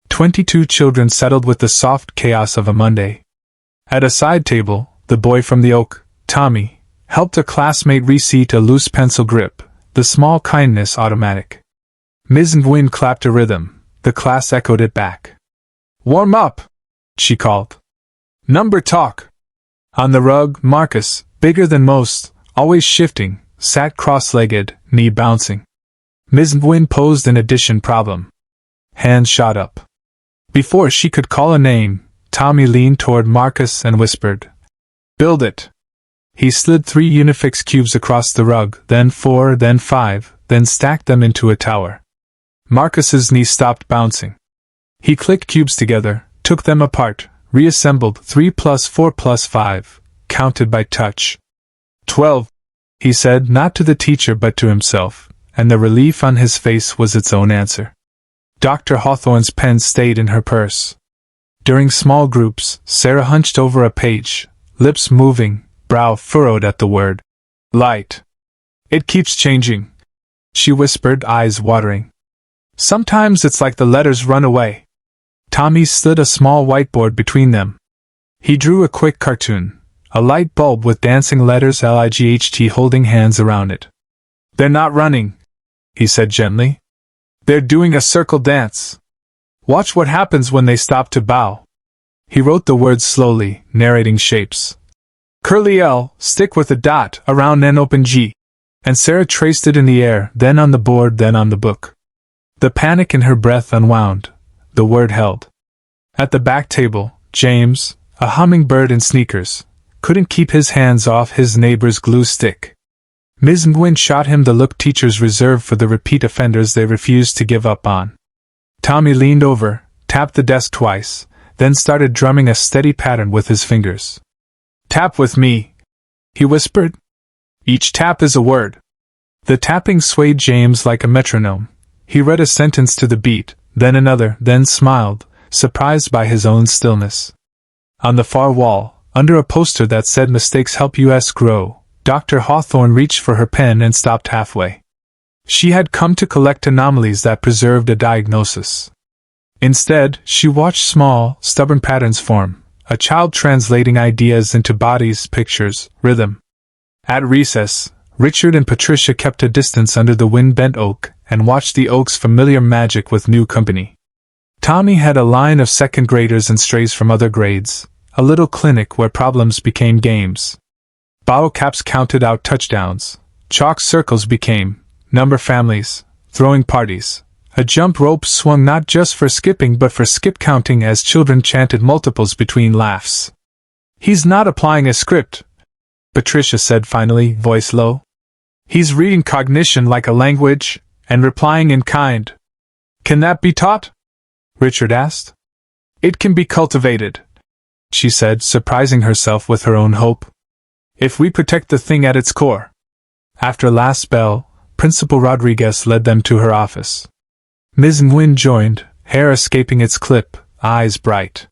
S1: 22 children settled with the soft chaos of a Monday. At a side table, the boy from the Oak, Tommy, helped a classmate reseat a loose pencil grip, the small kindness automatic. Ms. Nguyen clapped a rhythm, the class echoed it back. Warm up, she called. Number talk. On the rug, Marcus, bigger than most, always shifting, sat cross-legged, knee bouncing. Ms. Nguyen posed an addition problem. Hands shot up. Before she could call a name, Tommy leaned toward Marcus and whispered, Build it. He slid 3 Unifix cubes across the rug, then 4, then 5, then stacked them into a tower. Marcus's knee stopped bouncing. He clicked cubes together, took them apart, reassembled 3 plus 4 plus 5, counted by touch. 12, he said, not to the teacher but to himself, and the relief on his face was its own answer. Dr. Hawthorne's pen stayed in her purse. During small groups, Sarah hunched over a page, lips moving, brow furrowed at the word light. It keeps changing, she whispered, eyes watering. Sometimes it's like the letters run away. Tommy slid a small whiteboard between them. He drew a quick cartoon, a light bulb with dancing letters LIGHT holding hands around it. They're not running, he said gently. They're doing a circle dance. Watch what happens when they stop to bow. He wrote the words slowly, narrating shapes. Curly L, stick with a dot, around N, open G. And Sarah traced it in the air, then on the board, then on the book. The panic in her breath unwound. The word held. At the back table, James, a hummingbird in sneakers, couldn't keep his hands off his neighbor's glue stick. Ms. Nguyen shot him the look teachers reserve for the repeat offenders they refused to give up on. Tommy leaned over, tapped the desk twice, then started drumming a steady pattern with his fingers. Tap with me, he whispered. Each tap is a word. The tapping swayed James like a metronome. He read a sentence to the beat, then another, then smiled, surprised by his own stillness. On the far wall, under a poster that said "Mistakes help us grow," Dr. Hawthorne reached for her pen and stopped halfway. She had come to collect anomalies that preserved a diagnosis. Instead, she watched small, stubborn patterns form, a child translating ideas into bodies, pictures, rhythm. At recess, Richard and Patricia kept a distance under the wind-bent oak and watched the oak's familiar magic with new company. Tommy had a line of second graders and strays from other grades, a little clinic where problems became games. Bottle caps counted out touchdowns. Chalk circles became number families, throwing parties. A jump rope swung not just for skipping but for skip counting as children chanted multiples between laughs. He's not applying a script, Patricia said finally, voice low. He's reading cognition like a language, and replying in kind. Can that be taught? Richard asked. It can be cultivated, she said, surprising herself with her own hope. If we protect the thing at its core. After last bell, Principal Rodriguez led them to her office. Ms. Nguyen joined, hair escaping its clip, eyes bright.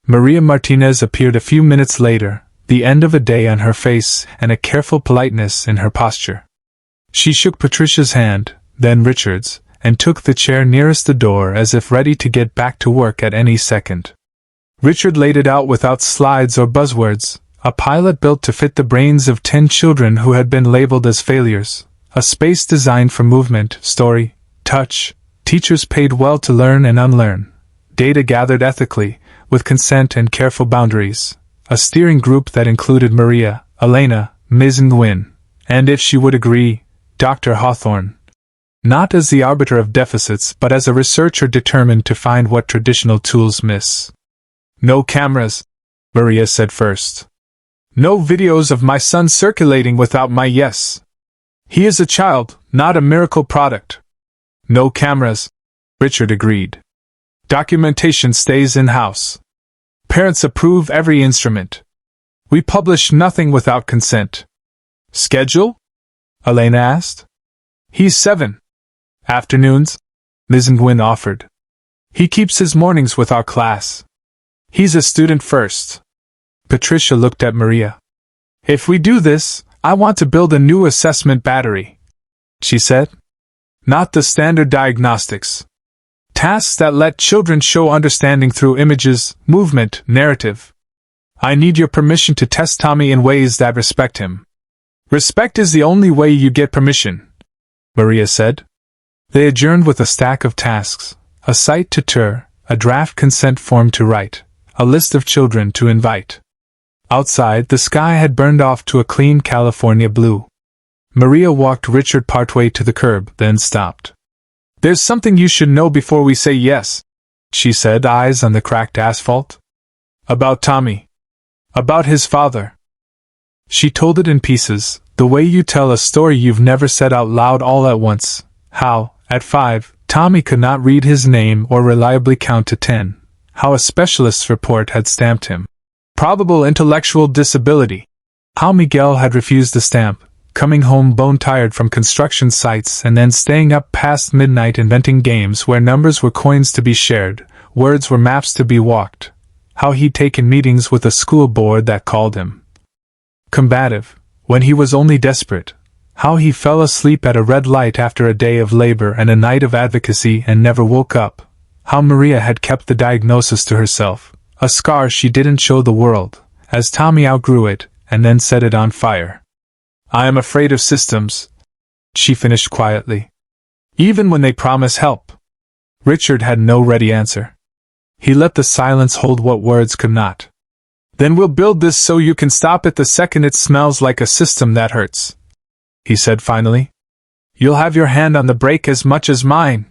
S1: Maria Martinez appeared a few minutes later, the end of a day on her face and a careful politeness in her posture. She shook Patricia's hand, then Richard's, and took the chair nearest the door as if ready to get back to work at any second. Richard laid it out without slides or buzzwords, a pilot built to fit the brains of 10 children who had been labeled as failures, a space designed for movement, story, touch, teachers paid well to learn and unlearn, data gathered ethically, with consent and careful boundaries, a steering group that included Maria, Elena, Ms. Nguyen, and if she would agree, Dr. Hawthorne. Not as the arbiter of deficits but as a researcher determined to find what traditional tools miss. No cameras, Maria said first. No videos of my son circulating without my yes. He is a child, not a miracle product. No cameras, Richard agreed. Documentation stays in-house. Parents approve every instrument. We publish nothing without consent. Schedule? Elena asked. He's 7. Afternoons? Ms. Nguyen offered. He keeps his mornings with our class. He's a student first. Patricia looked at Maria. If we do this, I want to build a new assessment battery, she said. Not the standard diagnostics. Tasks that let children show understanding through images, movement, narrative. I need your permission to test Tommy in ways that respect him. Respect is the only way you get permission, Maria said. They adjourned with a stack of tasks, a site to tour, a draft consent form to write, a list of children to invite. Outside, the sky had burned off to a clean California blue. Maria walked Richard partway to the curb, then stopped. There's something you should know before we say yes, she said, eyes on the cracked asphalt. About Tommy. About his father. She told it in pieces, the way you tell a story you've never said out loud all at once. How, at 5, Tommy could not read his name or reliably count to 10. How a specialist's report had stamped him. Probable intellectual disability. How Miguel had refused the stamp, coming home bone-tired from construction sites and then staying up past midnight inventing games where numbers were coins to be shared, words were maps to be walked. How he'd taken meetings with a school board that called him combative, when he was only desperate. How he fell asleep at a red light after a day of labor and a night of advocacy and never woke up. How Maria had kept the diagnosis to herself, a scar she didn't show the world, as Tommy outgrew it, and then set it on fire. "I am afraid of systems," she finished quietly. "Even when they promise help." Richard had no ready answer. He let the silence hold what words could not. "Then we'll build this so you can stop it the second it smells like a system that hurts," he said finally. "You'll have your hand on the brake as much as mine."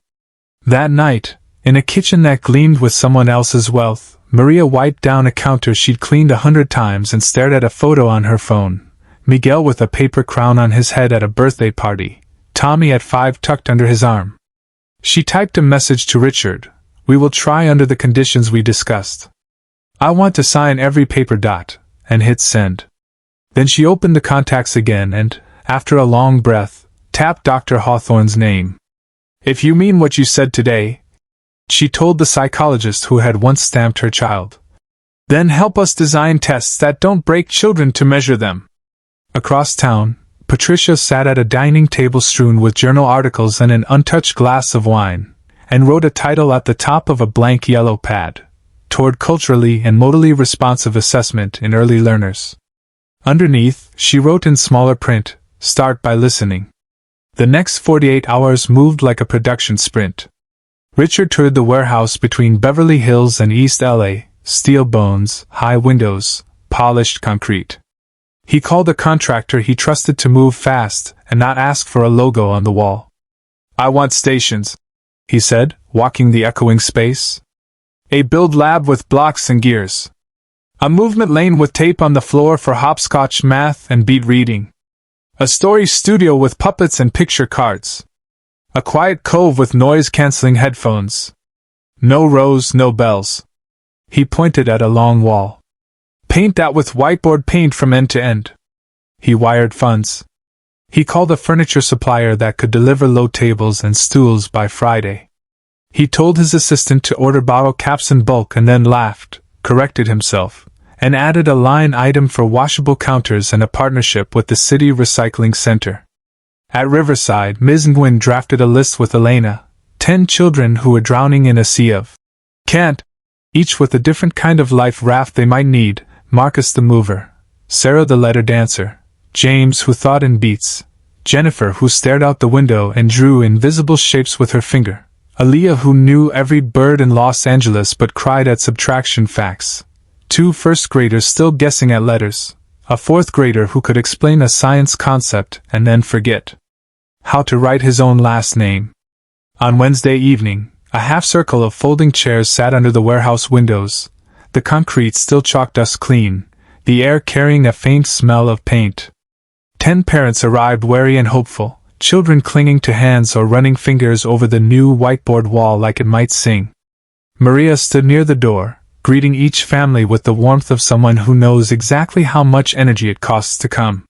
S1: That night, in a kitchen that gleamed with someone else's wealth, Maria wiped down a counter she'd cleaned 100 times and stared at a photo on her phone. Miguel with a paper crown on his head at a birthday party, Tommy at 5 tucked under his arm. She typed a message to Richard. "We will try under the conditions we discussed. I want to sign every paper dot," and hit send. Then she opened the contacts again and, after a long breath, tapped Dr. Hawthorne's name. "If you mean what you said today," she told the psychologist who had once stamped her child, "then help us design tests that don't break children to measure them." Across town, Patricia sat at a dining table strewn with journal articles and an untouched glass of wine, and wrote a title at the top of a blank yellow pad, "Toward Culturally and Modally Responsive Assessment in Early Learners." Underneath, she wrote in smaller print, "Start by listening." The next 48 hours moved like a production sprint. Richard toured the warehouse between Beverly Hills and East LA, steel bones, high windows, polished concrete. He called a contractor he trusted to move fast and not ask for a logo on the wall. "I want stations," he said, walking the echoing space. "A build lab with blocks and gears. A movement lane with tape on the floor for hopscotch math and beat reading. A story studio with puppets and picture cards. A quiet cove with noise-canceling headphones. No rows, no bells." He pointed at a long wall. "Paint that with whiteboard paint from end to end." He wired funds. He called a furniture supplier that could deliver low tables and stools by Friday. He told his assistant to order bottle caps in bulk and then laughed, corrected himself, and added a line item for washable counters and a partnership with the city recycling center. At Riverside, Ms. Nguyen drafted a list with Elena, 10 children who were drowning in a sea of can't, each with a different kind of life raft they might need. Marcus the mover, Sarah the letter dancer, James who thought in beats, Jennifer who stared out the window and drew invisible shapes with her finger, Aaliyah who knew every bird in Los Angeles but cried at subtraction facts, 2 first graders still guessing at letters, a 4th grader who could explain a science concept and then forget how to write his own last name. On Wednesday evening, a half-circle of folding chairs sat under the warehouse windows, the concrete still chalk dust clean, the air carrying a faint smell of paint. 10 parents arrived wary and hopeful, children clinging to hands or running fingers over the new whiteboard wall like it might sing. Maria stood near the door, greeting each family with the warmth of someone who knows exactly how much energy it costs to come.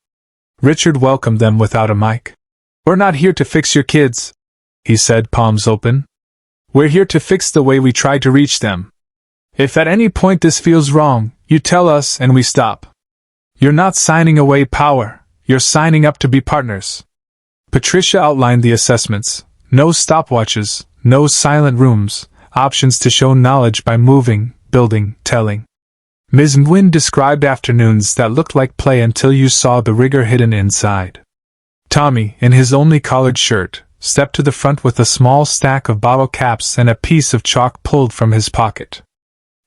S1: Richard welcomed them without a mic. "We're not here to fix your kids," he said, palms open. "We're here to fix the way we try to reach them. If at any point this feels wrong, you tell us and we stop. You're not signing away power, you're signing up to be partners." Patricia outlined the assessments. No stopwatches, no silent rooms, options to show knowledge by moving, building, telling. Ms. Nguyen described afternoons that looked like play until you saw the rigor hidden inside. Tommy, in his only collared shirt, stepped to the front with a small stack of bottle caps and a piece of chalk pulled from his pocket.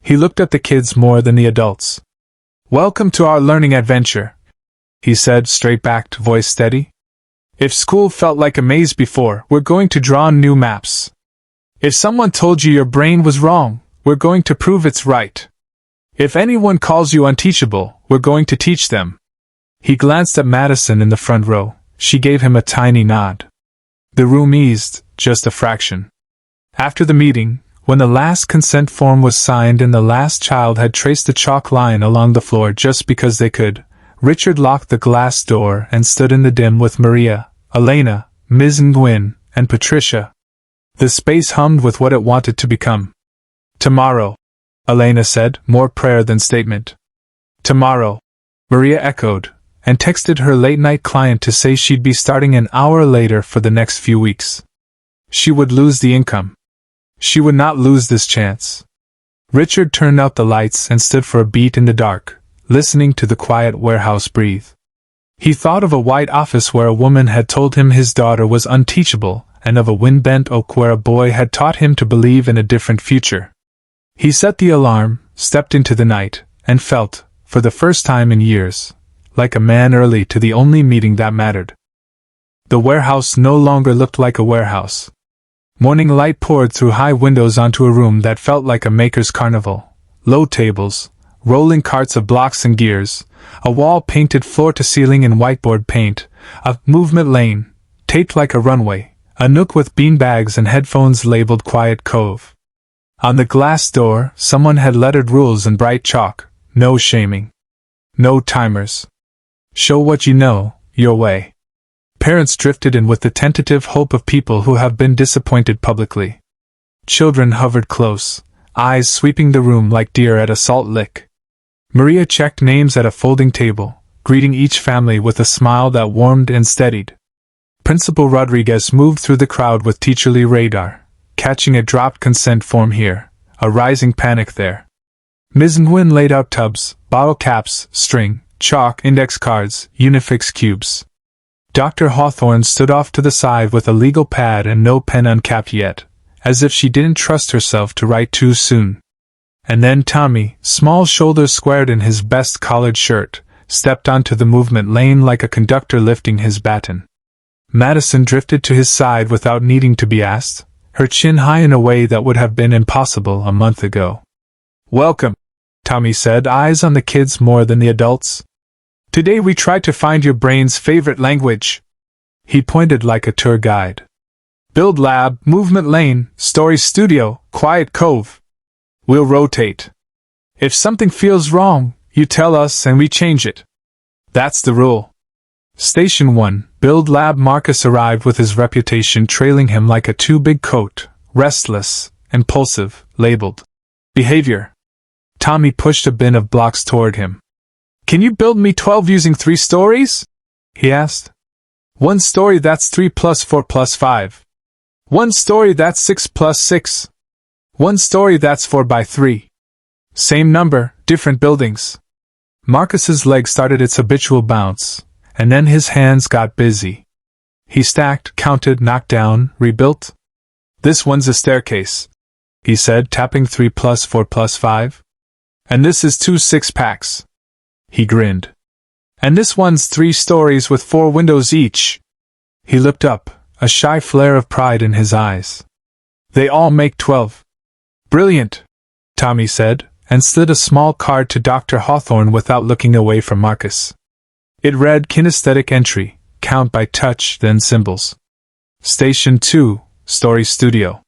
S1: He looked at the kids more than the adults. "Welcome to our learning adventure," he said, straight-backed, voice steady. "If school felt like a maze before, we're going to draw new maps. If someone told you your brain was wrong, we're going to prove it's right. If anyone calls you unteachable, we're going to teach them." He glanced at Madison in the front row. She gave him a tiny nod. The room eased, just a fraction. After the meeting, when the last consent form was signed and the last child had traced a chalk line along the floor just because they could, Richard locked the glass door and stood in the dim with Maria, Elena, Ms. Nguyen, and Patricia. The space hummed with what it wanted to become. "Tomorrow," Elena said, more prayer than statement. "Tomorrow," Maria echoed, and texted her late-night client to say she'd be starting an hour later for the next few weeks. She would lose the income. She would not lose this chance. Richard turned out the lights and stood for a beat in the dark, listening to the quiet warehouse breathe. He thought of a white office where a woman had told him his daughter was unteachable, and of a wind-bent oak where a boy had taught him to believe in a different future. He set the alarm, stepped into the night, and felt, for the first time in years, like a man early to the only meeting that mattered. The warehouse no longer looked like a warehouse. Morning light poured through high windows onto a room that felt like a maker's carnival. Low tables, rolling carts of blocks and gears, a wall painted floor to ceiling in whiteboard paint, a movement lane, taped like a runway, a nook with beanbags and headphones labeled Quiet Cove. On the glass door, someone had lettered rules in bright chalk: no shaming. No timers. Show what you know, your way. Parents drifted in with the tentative hope of people who have been disappointed publicly. Children hovered close, eyes sweeping the room like deer at a salt lick. Maria checked names at a folding table, greeting each family with a smile that warmed and steadied. Principal Rodriguez moved through the crowd with teacherly radar, catching a dropped consent form here, a rising panic there. Ms. Nguyen laid out tubs, bottle caps, string, chalk, index cards, Unifix cubes. Dr. Hawthorne stood off to the side with a legal pad and no pen uncapped yet, as if she didn't trust herself to write too soon. And then Tommy, small shoulders squared in his best collared shirt, stepped onto the movement lane like a conductor lifting his baton. Madison drifted to his side without needing to be asked, her chin high in a way that would have been impossible a month ago. "Welcome," Tommy said, eyes on the kids more than the adults. "Today we tried to find your brain's favorite language." He pointed like a tour guide. "Build lab, movement lane, story studio, Quiet Cove. We'll rotate. If something feels wrong, you tell us and we change it. That's the rule." Station 1, Build Lab. Marcus arrived with his reputation trailing him like a too-big coat, restless, impulsive, labeled behavior. Tommy pushed a bin of blocks toward him. "Can you build me 12 using 3 stories?" he asked. "One story that's 3 plus 4 plus 5. One story that's 6 plus 6. One story that's 4 by 3. Same number, different buildings." Marcus's leg started its habitual bounce, and then his hands got busy. He stacked, counted, knocked down, rebuilt. "This one's a staircase," he said, tapping 3 plus 4 plus 5. "And this is 2 6-packs. He grinned. "And this one's 3 stories with 4 windows each." He looked up, a shy flare of pride in his eyes. "They all make 12. "Brilliant," Tommy said, and slid a small card to Dr. Hawthorne without looking away from Marcus. It read kinesthetic entry, count by touch, then symbols. Station 2, Story Studio.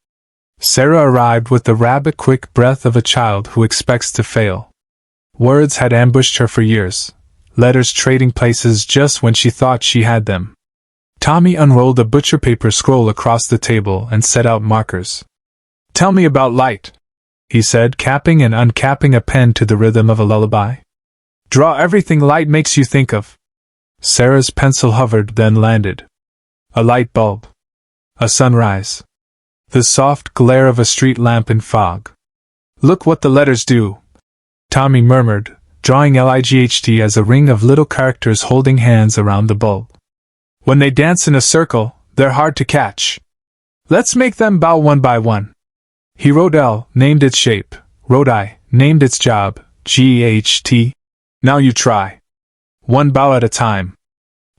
S1: Sarah arrived with the rabbit-quick breath of a child who expects to fail. Words had ambushed her for years, letters trading places just when she thought she had them. Tommy unrolled a butcher paper scroll across the table and set out markers. "Tell me about light," he said, capping and uncapping a pen to the rhythm of a lullaby. "Draw everything light makes you think of." Sarah's pencil hovered, then landed. A light bulb. A sunrise. The soft glare of a street lamp in fog. "Look what the letters do," Tommy murmured, drawing LIGHT as a ring of little characters holding hands around the bulb. "When they dance in a circle, they're hard to catch. Let's make them bow one by one." He wrote L, named its shape, wrote I, named its job, GHT. "Now you try. One bow at a time."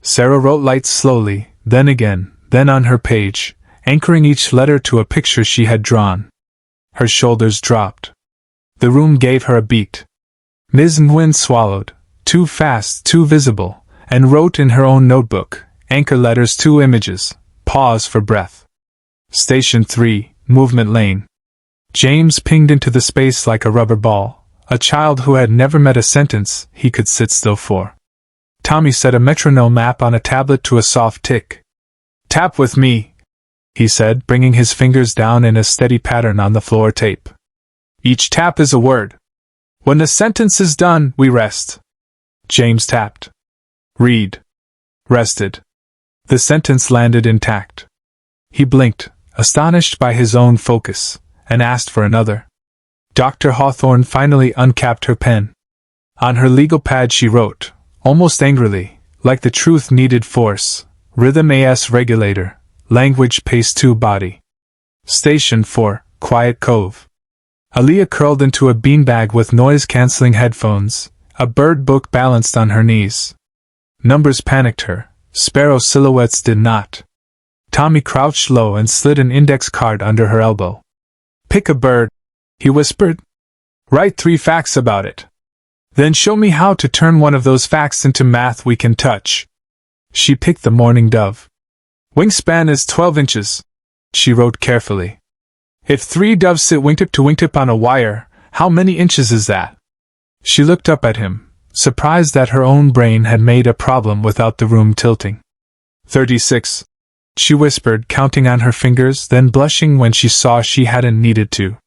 S1: Sarah wrote light slowly, then again, then on her page, anchoring each letter to a picture she had drawn. Her shoulders dropped. The room gave her a beat. Ms. Nguyen swallowed, too fast, too visible, and wrote in her own notebook, anchor letters, 2 images, pause for breath. Station 3, Movement Lane. James pinged into the space like a rubber ball, a child who had never met a sentence he could sit still for. Tommy set a metronome app on a tablet to a soft tick. "Tap with me," he said, bringing his fingers down in a steady pattern on the floor tape. "Each tap is a word. When the sentence is done, we rest." James tapped. "Read." Rested. The sentence landed intact. He blinked, astonished by his own focus, and asked for another. Dr. Hawthorne finally uncapped her pen. On her legal pad she wrote, almost angrily, like the truth needed force, "Rhythm AS regulator, language pace 2 body. Station 4, Quiet Cove." Aaliyah curled into a beanbag with noise-canceling headphones, a bird book balanced on her knees. Numbers panicked her, sparrow silhouettes did not. Tommy crouched low and slid an index card under her elbow. "Pick a bird," he whispered. "Write 3 facts about it. Then show me how to turn one of those facts into math we can touch." She picked the mourning dove. "Wingspan is 12 inches, she wrote carefully. "If 3 doves sit wingtip to wingtip on a wire, how many inches is that?" She looked up at him, surprised that her own brain had made a problem without the room tilting. 36, she whispered, counting on her fingers, then blushing when she saw she hadn't needed to.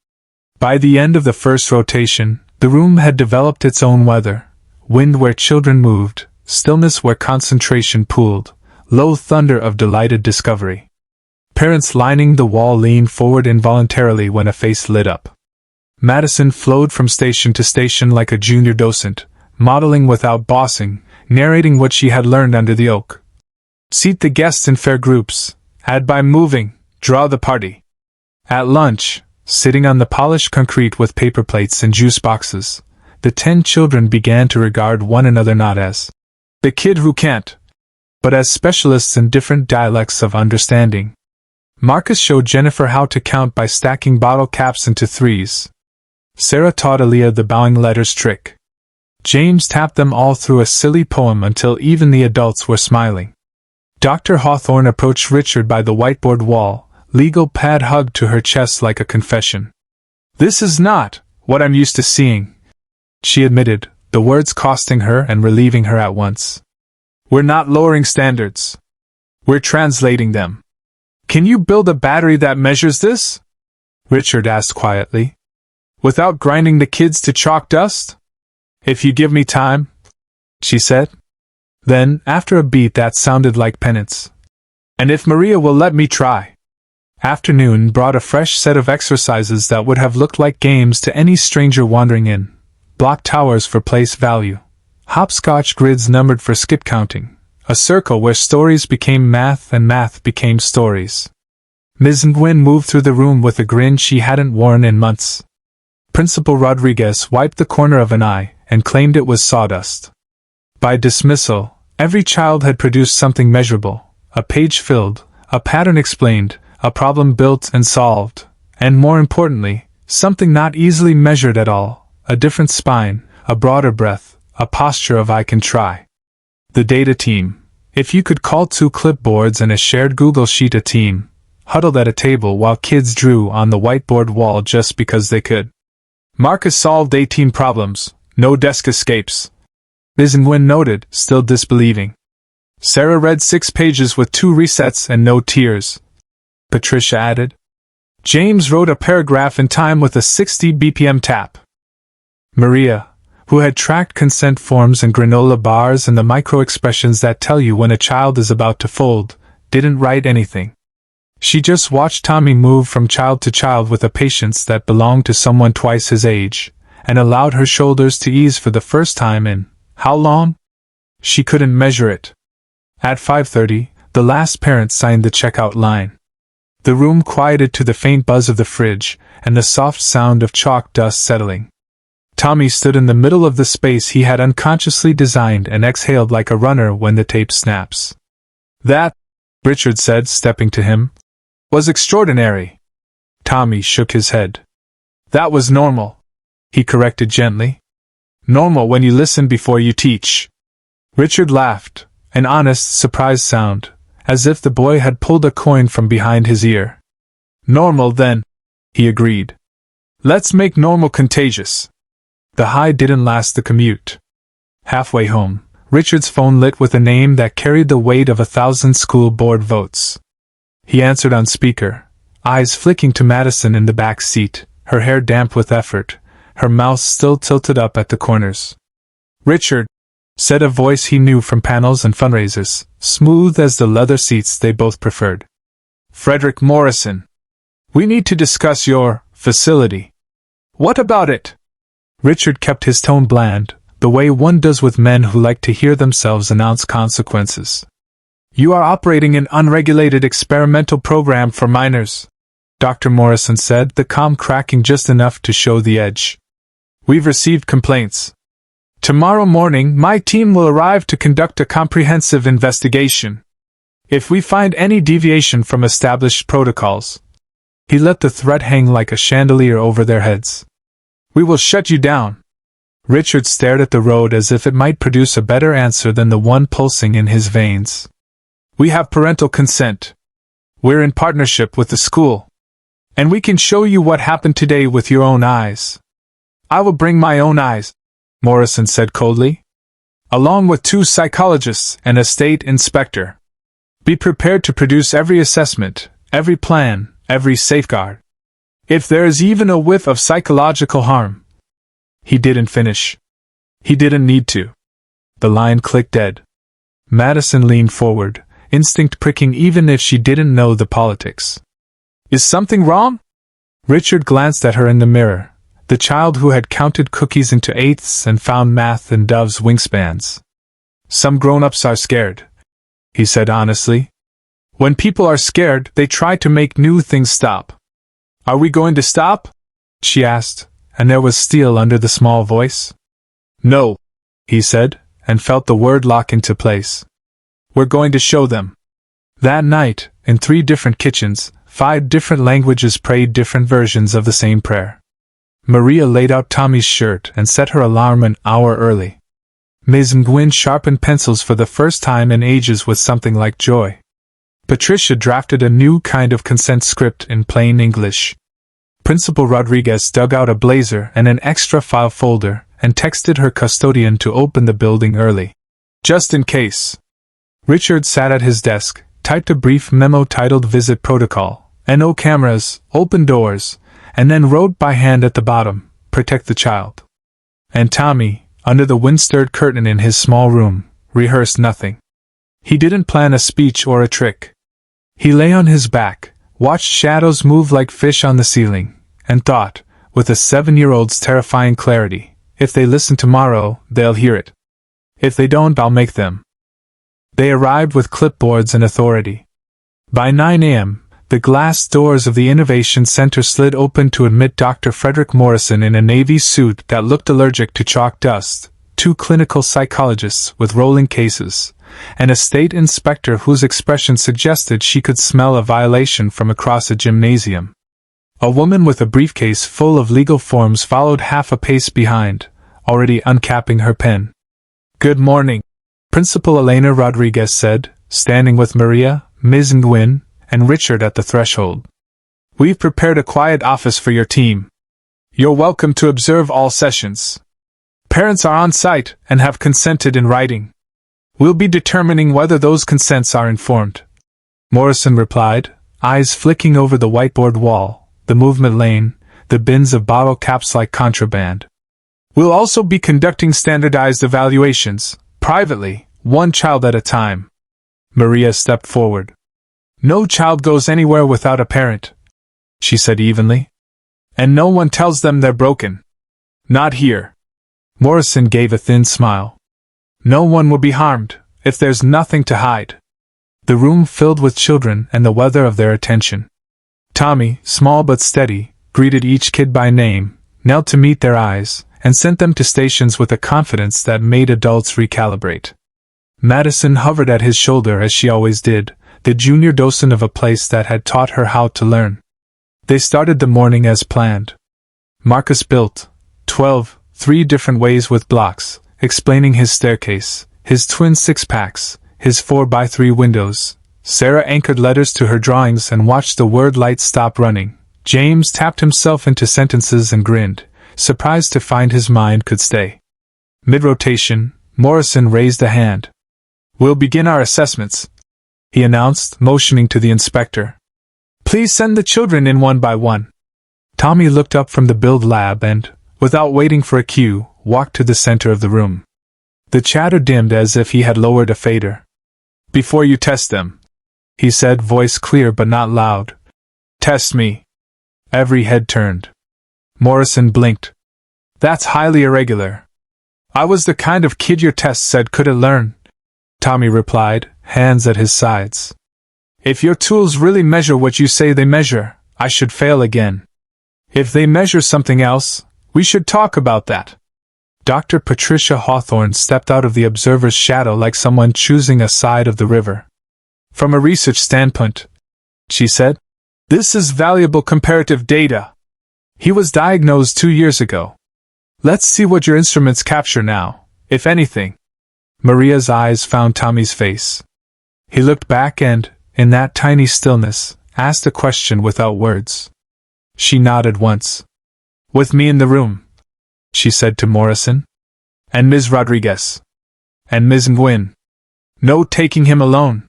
S1: By the end of the first rotation, the room had developed its own weather: wind where children moved, stillness where concentration pooled, low thunder of delighted discovery. Parents lining the wall leaned forward involuntarily when a face lit up. Madison flowed from station to station like a junior docent, modeling without bossing, narrating what she had learned under the oak. "Seat the guests in fair groups, add by moving, draw the party." At lunch, sitting on the polished concrete with paper plates and juice boxes, the 10 children began to regard one another not as the kid who can't, but as specialists in different dialects of understanding. Marcus showed Jennifer how to count by stacking bottle caps into 3s. Sarah taught Aaliyah the bowing letters trick. James tapped them all through a silly poem until even the adults were smiling. Dr. Hawthorne approached Richard by the whiteboard wall, legal pad hugged to her chest like a confession. "This is not what I'm used to seeing," she admitted, the words costing her and relieving her at once. "We're not lowering standards. We're translating them." "Can you build a battery that measures this?" Richard asked quietly. "Without grinding the kids to chalk dust?" "If you give me time," she said. Then, after a beat that sounded like penance, "And if Maria will let me try." Afternoon brought a fresh set of exercises that would have looked like games to any stranger wandering in. Block towers for place value. Hopscotch grids numbered for skip counting. A circle where stories became math and math became stories. Ms. Nguyen moved through the room with a grin she hadn't worn in months. Principal Rodriguez wiped the corner of an eye and claimed it was sawdust. By dismissal, every child had produced something measurable: a page filled, a pattern explained, a problem built and solved, and more importantly, something not easily measured at all: a different spine, a broader breath, a posture of "I can try." The data team, if you could call 2 clipboards and a shared Google Sheet a team, huddled at a table while kids drew on the whiteboard wall just because they could. Marcus solved 18 problems, no desk escapes, Ms. Nguyen noted, still disbelieving. Sarah read 6 pages with 2 resets and no tears, Patricia added. James wrote a paragraph in time with a 60 BPM tap. Maria, who had tracked consent forms and granola bars and the micro-expressions that tell you when a child is about to fold, didn't write anything. She just watched Tommy move from child to child with a patience that belonged to someone twice his age, and allowed her shoulders to ease for the first time in, how long? She couldn't measure it. At 5:30, the last parent signed the checkout line. The room quieted to the faint buzz of the fridge, and the soft sound of chalk dust settling. Tommy stood in the middle of the space he had unconsciously designed and exhaled like a runner when the tape snaps. "That," Richard said, stepping to him, "was extraordinary." Tommy shook his head. "That was normal," he corrected gently. "Normal when you listen before you teach." Richard laughed, an honest, surprised sound, as if the boy had pulled a coin from behind his ear. "Normal then," he agreed. "Let's make normal contagious." The high didn't last the commute. Halfway home, Richard's phone lit with a name that carried the weight of 1,000 school board votes. He answered on speaker, eyes flicking to Madison in the back seat, her hair damp with effort, her mouth still tilted up at the corners. "Richard," said a voice he knew from panels and fundraisers, smooth as the leather seats they both preferred. "Frederick Morrison. We need to discuss your facility." "What about it?" Richard kept his tone bland, the way one does with men who like to hear themselves announce consequences. "You are operating an unregulated experimental program for minors," Dr. Morrison said, the calm cracking just enough to show the edge. "We've received complaints. Tomorrow morning, my team will arrive to conduct a comprehensive investigation. If we find any deviation from established protocols," he let the threat hang like a chandelier over their heads, "we will shut you down." Richard stared at the road as if it might produce a better answer than the one pulsing in his veins. "We have parental consent. We're in partnership with the school. And we can show you what happened today with your own eyes." "I will bring my own eyes," Morrison said coldly. "Along with 2 psychologists and a state inspector. Be prepared to produce every assessment, every plan, every safeguard. If there is even a whiff of psychological harm." He didn't finish. He didn't need to. The line clicked dead. Madison leaned forward, instinct pricking even if she didn't know the politics. "Is something wrong?" Richard glanced at her in the mirror, the child who had counted cookies into eighths and found math in Dove's wingspans. "Some grown-ups are scared," he said honestly. "When people are scared, they try to make new things stop." "Are we going to stop?" she asked, and there was steel under the small voice. "No," he said, and felt the word lock into place. "We're going to show them." That night, in 3 different kitchens, 5 different languages prayed different versions of the same prayer. Maria laid out Tommy's shirt and set her alarm an hour early. Ms. Nguyen sharpened pencils for the first time in ages with something like joy. Patricia drafted a new kind of consent script in plain English. Principal Rodriguez dug out a blazer and an extra file folder and texted her custodian to open the building early. Just in case. Richard sat at his desk, typed a brief memo titled Visit Protocol, "No cameras, open doors," and then wrote by hand at the bottom, "Protect the child." And Tommy, under the wind-stirred curtain in his small room, rehearsed nothing. He didn't plan a speech or a trick. He lay on his back, watched shadows move like fish on the ceiling, and thought, with a 7-year-old's terrifying clarity, if they listen tomorrow, they'll hear it. If they don't, I'll make them. They arrived with clipboards and authority. By 9 a.m., the glass doors of the Innovation Center slid open to admit Dr. Frederick Morrison in a navy suit that looked allergic to chalk dust, 2 clinical psychologists with rolling cases, and a state inspector whose expression suggested she could smell a violation from across a gymnasium. A woman with a briefcase full of legal forms followed half a pace behind, already uncapping her pen. "Good morning," Principal Elena Rodriguez said, standing with Maria, Ms. Nguyen, and Richard at the threshold. "We've prepared a quiet office for your team. You're welcome to observe all sessions. Parents are on site and have consented in writing. We'll be determining whether those consents are informed," Morrison replied, eyes flicking over the whiteboard wall, the movement lane, the bins of bottle caps like contraband. "We'll also be conducting standardized evaluations, privately, 1 child at a time." Maria stepped forward. "No child goes anywhere without a parent," she said evenly. "And no one tells them they're broken. Not here." Morrison gave a thin smile. "No one will be harmed, if there's nothing to hide." The room filled with children and the weather of their attention. Tommy, small but steady, greeted each kid by name, knelt to meet their eyes, and sent them to stations with a confidence that made adults recalibrate. Madison hovered at his shoulder as she always did, the junior docent of a place that had taught her how to learn. They started the morning as planned. Marcus built 3 different ways with blocks, explaining his staircase, his twin 6-packs, his 4x3 windows. Sarah anchored letters to her drawings and watched the word light stop running. James tapped himself into sentences and grinned, surprised to find his mind could stay. Mid-rotation, Morrison raised a hand. "We'll begin our assessments," he announced, motioning to the inspector. "Please send the children in one by one." Tommy looked up from the build lab and, without waiting for a cue, walked to the center of the room. The chatter dimmed as if he had lowered a fader. "Before you test them," he said, voice clear but not loud, "test me." Every head turned. Morrison blinked. "That's highly irregular." "I was the kind of kid your test said couldn't learn," Tommy replied, hands at his sides. "If your tools really measure what you say they measure, I should fail again. If they measure something else, we should talk about that." Dr. Patricia Hawthorne stepped out of the observer's shadow like someone choosing a side of the river. "From a research standpoint," she said, "this is valuable comparative data. He was diagnosed 2 years ago. Let's see what your instruments capture now, if anything." Maria's eyes found Tommy's face. He looked back and, in that tiny stillness, asked a question without words. She nodded once. "With me in the room," she said to Morrison. "And Ms. Rodriguez. And Ms. Nguyen. No taking him alone."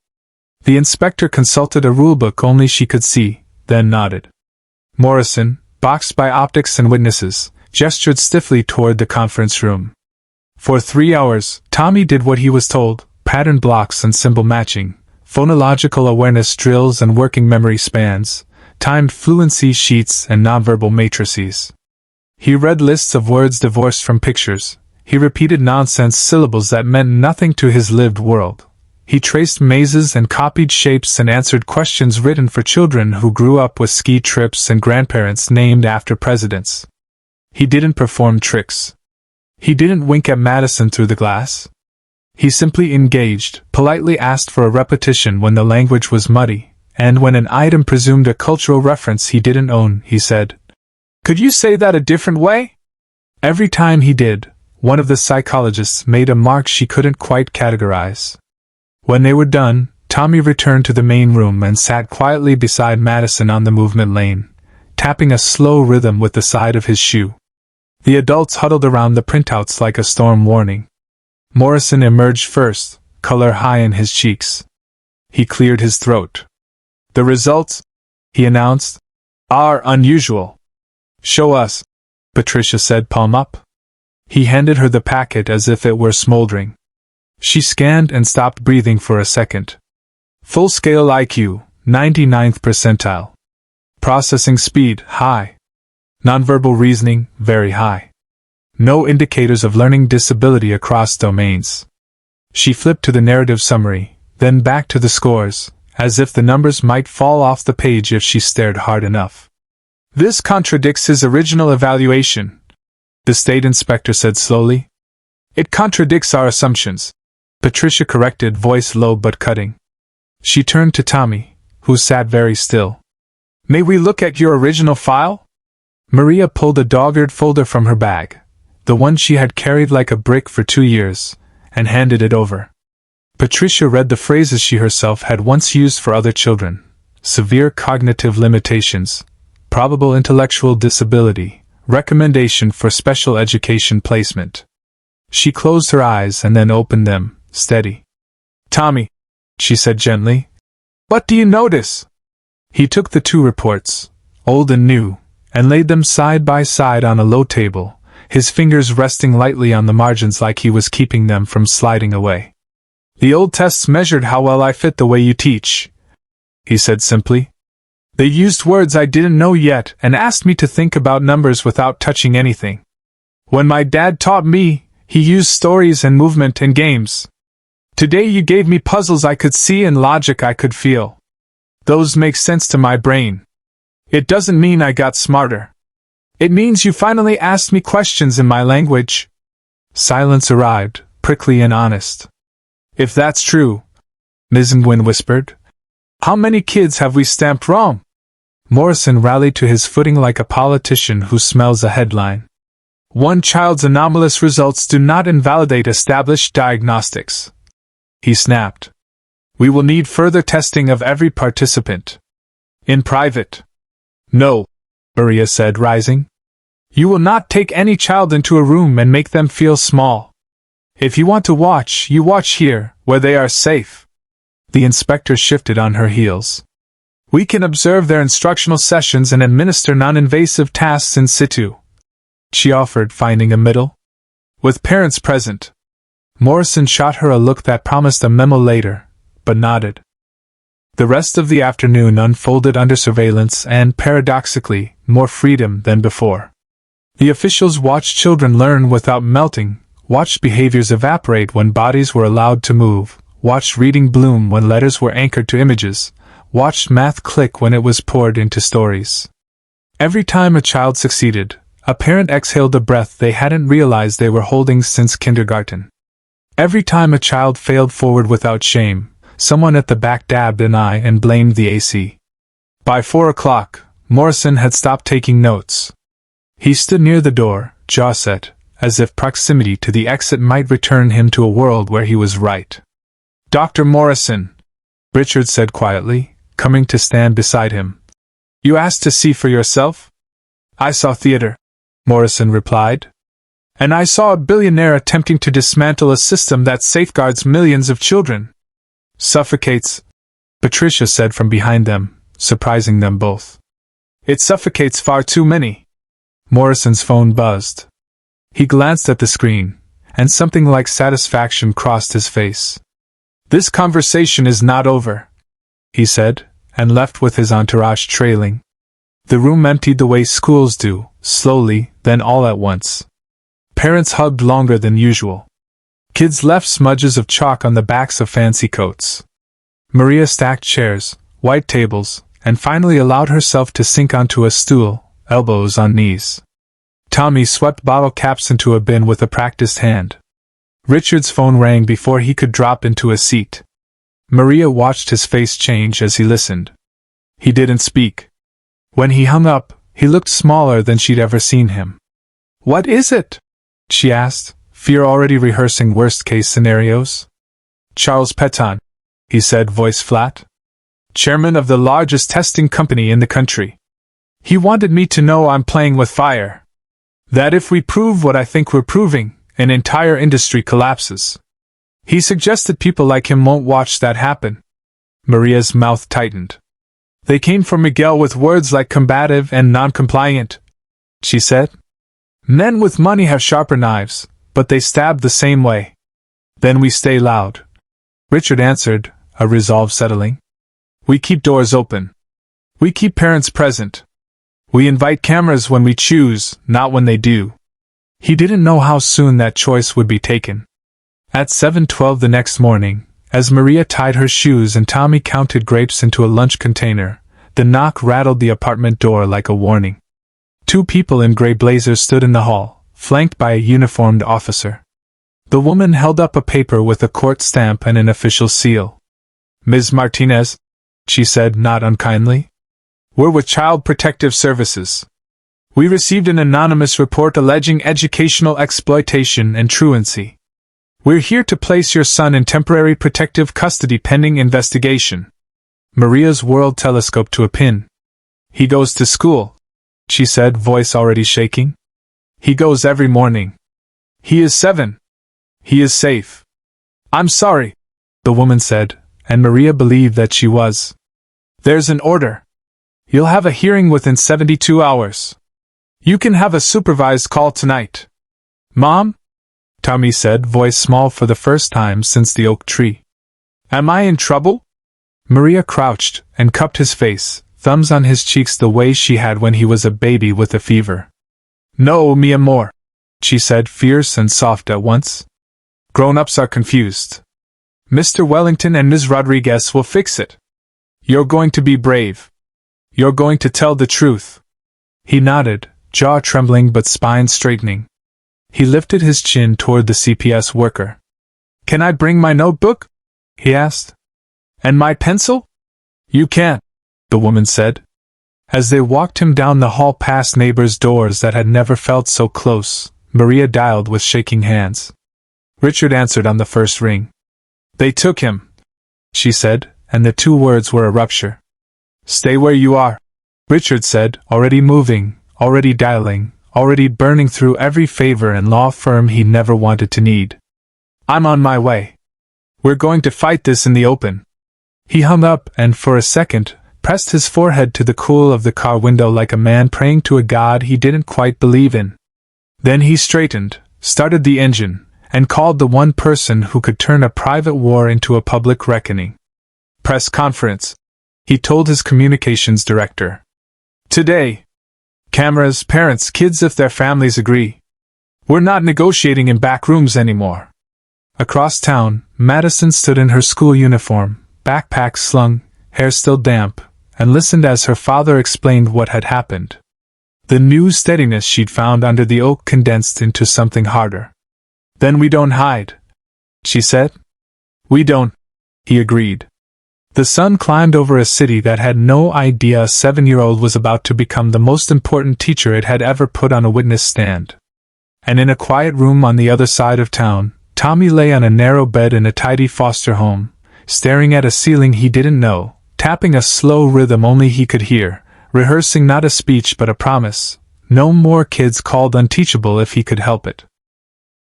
S1: The inspector consulted a rulebook only she could see, then nodded. Morrison, boxed by optics and witnesses, gestured stiffly toward the conference room. For 3 hours, Tommy did what he was told: pattern blocks and symbol matching, phonological awareness drills and working memory spans, timed fluency sheets and nonverbal matrices. He read lists of words divorced from pictures. He repeated nonsense syllables that meant nothing to his lived world. He traced mazes and copied shapes and answered questions written for children who grew up with ski trips and grandparents named after presidents. He didn't perform tricks. He didn't wink at Madison through the glass. He simply engaged, politely asked for a repetition when the language was muddy, and when an item presumed a cultural reference he didn't own, he said, "Could you say that a different way?" Every time he did, one of the psychologists made a mark she couldn't quite categorize. When they were done, Tommy returned to the main room and sat quietly beside Madison on the movement lane, tapping a slow rhythm with the side of his shoe. The adults huddled around the printouts like a storm warning. Morrison emerged first, color high in his cheeks. He cleared his throat. "The results," he announced, "are unusual." "Show us," Patricia said, palm up. He handed her the packet as if it were smoldering. She scanned and stopped breathing for a second. Full-scale IQ, 99th percentile. Processing speed, high. Nonverbal reasoning, very high. No indicators of learning disability across domains. She flipped to the narrative summary, then back to the scores, as if the numbers might fall off the page if she stared hard enough. "This contradicts his original evaluation," the state inspector said slowly. "It contradicts our assumptions," Patricia corrected, voice low but cutting. She turned to Tommy, who sat very still. "May we look at your original file?" Maria pulled a dog-eared folder from her bag, the one she had carried like a brick for 2 years, and handed it over. Patricia read the phrases she herself had once used for other children: severe cognitive limitations, probable intellectual disability, recommendation for special education placement. She closed her eyes and then opened them, steady. "Tommy," she said gently, "what do you notice?" He took the 2 reports, old and new, and laid them side by side on a low table, his fingers resting lightly on the margins like he was keeping them from sliding away. "The old tests measured how well I fit the way you teach," he said simply. "They used words I didn't know yet and asked me to think about numbers without touching anything. When my dad taught me, he used stories and movement and games. Today you gave me puzzles I could see and logic I could feel. Those make sense to my brain. It doesn't mean I got smarter. It means you finally asked me questions in my language." Silence arrived, prickly and honest. "If that's true," Ms. Nguyen whispered, "how many kids have we stamped wrong?" Morrison rallied to his footing like a politician who smells a headline. "One child's anomalous results do not invalidate established diagnostics," he snapped. "We will need further testing of every participant. In private." "No," Maria said, rising. "You will not take any child into a room and make them feel small. If you want to watch, you watch here, where they are safe. The inspector shifted on her heels. We can observe their instructional sessions and administer non-invasive tasks in situ, she offered, finding a middle. With parents present. Morrison shot her a look that promised a memo later, but nodded. The rest of the afternoon unfolded under surveillance and, paradoxically, more freedom than before. The officials watched children learn without melting, watched behaviors evaporate when bodies were allowed to move, watched reading bloom when letters were anchored to images, watched math click when it was poured into stories. Every time a child succeeded, a parent exhaled a breath they hadn't realized they were holding since kindergarten. Every time a child failed forward without shame, someone at the back dabbed an eye and blamed the AC. By 4 o'clock, Morrison had stopped taking notes. He stood near the door, jaw set, as if proximity to the exit might return him to a world where he was right. Dr. Morrison, Richard said quietly, coming to stand beside him. You asked to see for yourself? I saw theater, Morrison replied. And I saw a billionaire attempting to dismantle a system that safeguards millions of children. Suffocates, Patricia said from behind them, surprising them both. It suffocates far too many. Morrison's phone buzzed. He glanced at the screen, and something like satisfaction crossed his face. This conversation is not over, he said, and left with his entourage trailing. The room emptied the way schools do, slowly, then all at once. Parents hugged longer than usual. Kids left smudges of chalk on the backs of fancy coats. Maria stacked chairs, white tables, and finally allowed herself to sink onto a stool, elbows on knees. Tommy swept bottle caps into a bin with a practiced hand. Richard's phone rang before he could drop into a seat. Maria watched his face change as he listened. He didn't speak. When he hung up, he looked smaller than she'd ever seen him. What is it? She asked, fear already rehearsing worst-case scenarios. Charles Peton, he said, voice flat. Chairman of the largest testing company in the country. He wanted me to know I'm playing with fire. That if we prove what I think we're proving, an entire industry collapses. He suggested people like him won't watch that happen. Maria's mouth tightened. They came for Miguel with words like combative and non-compliant, she said. Men with money have sharper knives, but they stab the same way. Then we stay loud. Richard answered, a resolve settling. We keep doors open. We keep parents present. We invite cameras when we choose, not when they do. He didn't know how soon that choice would be taken. At 7:12 the next morning, as Maria tied her shoes and Tommy counted grapes into a lunch container, the knock rattled the apartment door like a warning. 2 people in gray blazers stood in the hall, flanked by a uniformed officer. The woman held up a paper with a court stamp and an official seal. Ms. Martinez, she said, not unkindly. We're with Child Protective Services. We received an anonymous report alleging educational exploitation and truancy. We're here to place your son in temporary protective custody pending investigation. Maria's world telescoped to a pin. He goes to school, she said, voice already shaking. He goes every morning. He is 7. He is safe. I'm sorry, the woman said, and Maria believed that she was. There's an order. You'll have a hearing within 72 hours. You can have a supervised call tonight. Mom? Tommy said, voice small for the first time since the oak tree. Am I in trouble? Maria crouched and cupped his face, thumbs on his cheeks the way she had when he was a baby with a fever. No, mi amor, she said, fierce and soft at once. Grown-ups are confused. Mr. Wellington and Ms. Rodriguez will fix it. You're going to be brave. You're going to tell the truth. He nodded, jaw trembling but spine straightening. He lifted his chin toward the CPS worker. Can I bring my notebook? He asked. And my pencil? You can't, the woman said. As they walked him down the hall past neighbors' doors that had never felt so close, Maria dialed with shaking hands. Richard answered on the first ring. They took him, she said, and the 2 words were a rupture. Stay where you are, Richard said, already moving, already dialing, already burning through every favor and law firm he never wanted to need. I'm on my way. We're going to fight this in the open. He hung up and, for a second, pressed his forehead to the cool of the car window like a man praying to a god he didn't quite believe in. Then he straightened, started the engine, and called the one person who could turn a private war into a public reckoning. Press conference, he told his communications director. Today. Cameras, parents, kids if their families agree. We're not negotiating in back rooms anymore. Across town, Madison stood in her school uniform, backpack slung, hair still damp, and listened as her father explained what had happened. The new steadiness she'd found under the oak condensed into something harder. Then we don't hide, she said. We don't, he agreed. The sun climbed over a city that had no idea a 7-year-old was about to become the most important teacher it had ever put on a witness stand. And in a quiet room on the other side of town, Tommy lay on a narrow bed in a tidy foster home, staring at a ceiling he didn't know, tapping a slow rhythm only he could hear, rehearsing not a speech but a promise. No more kids called unteachable if he could help it.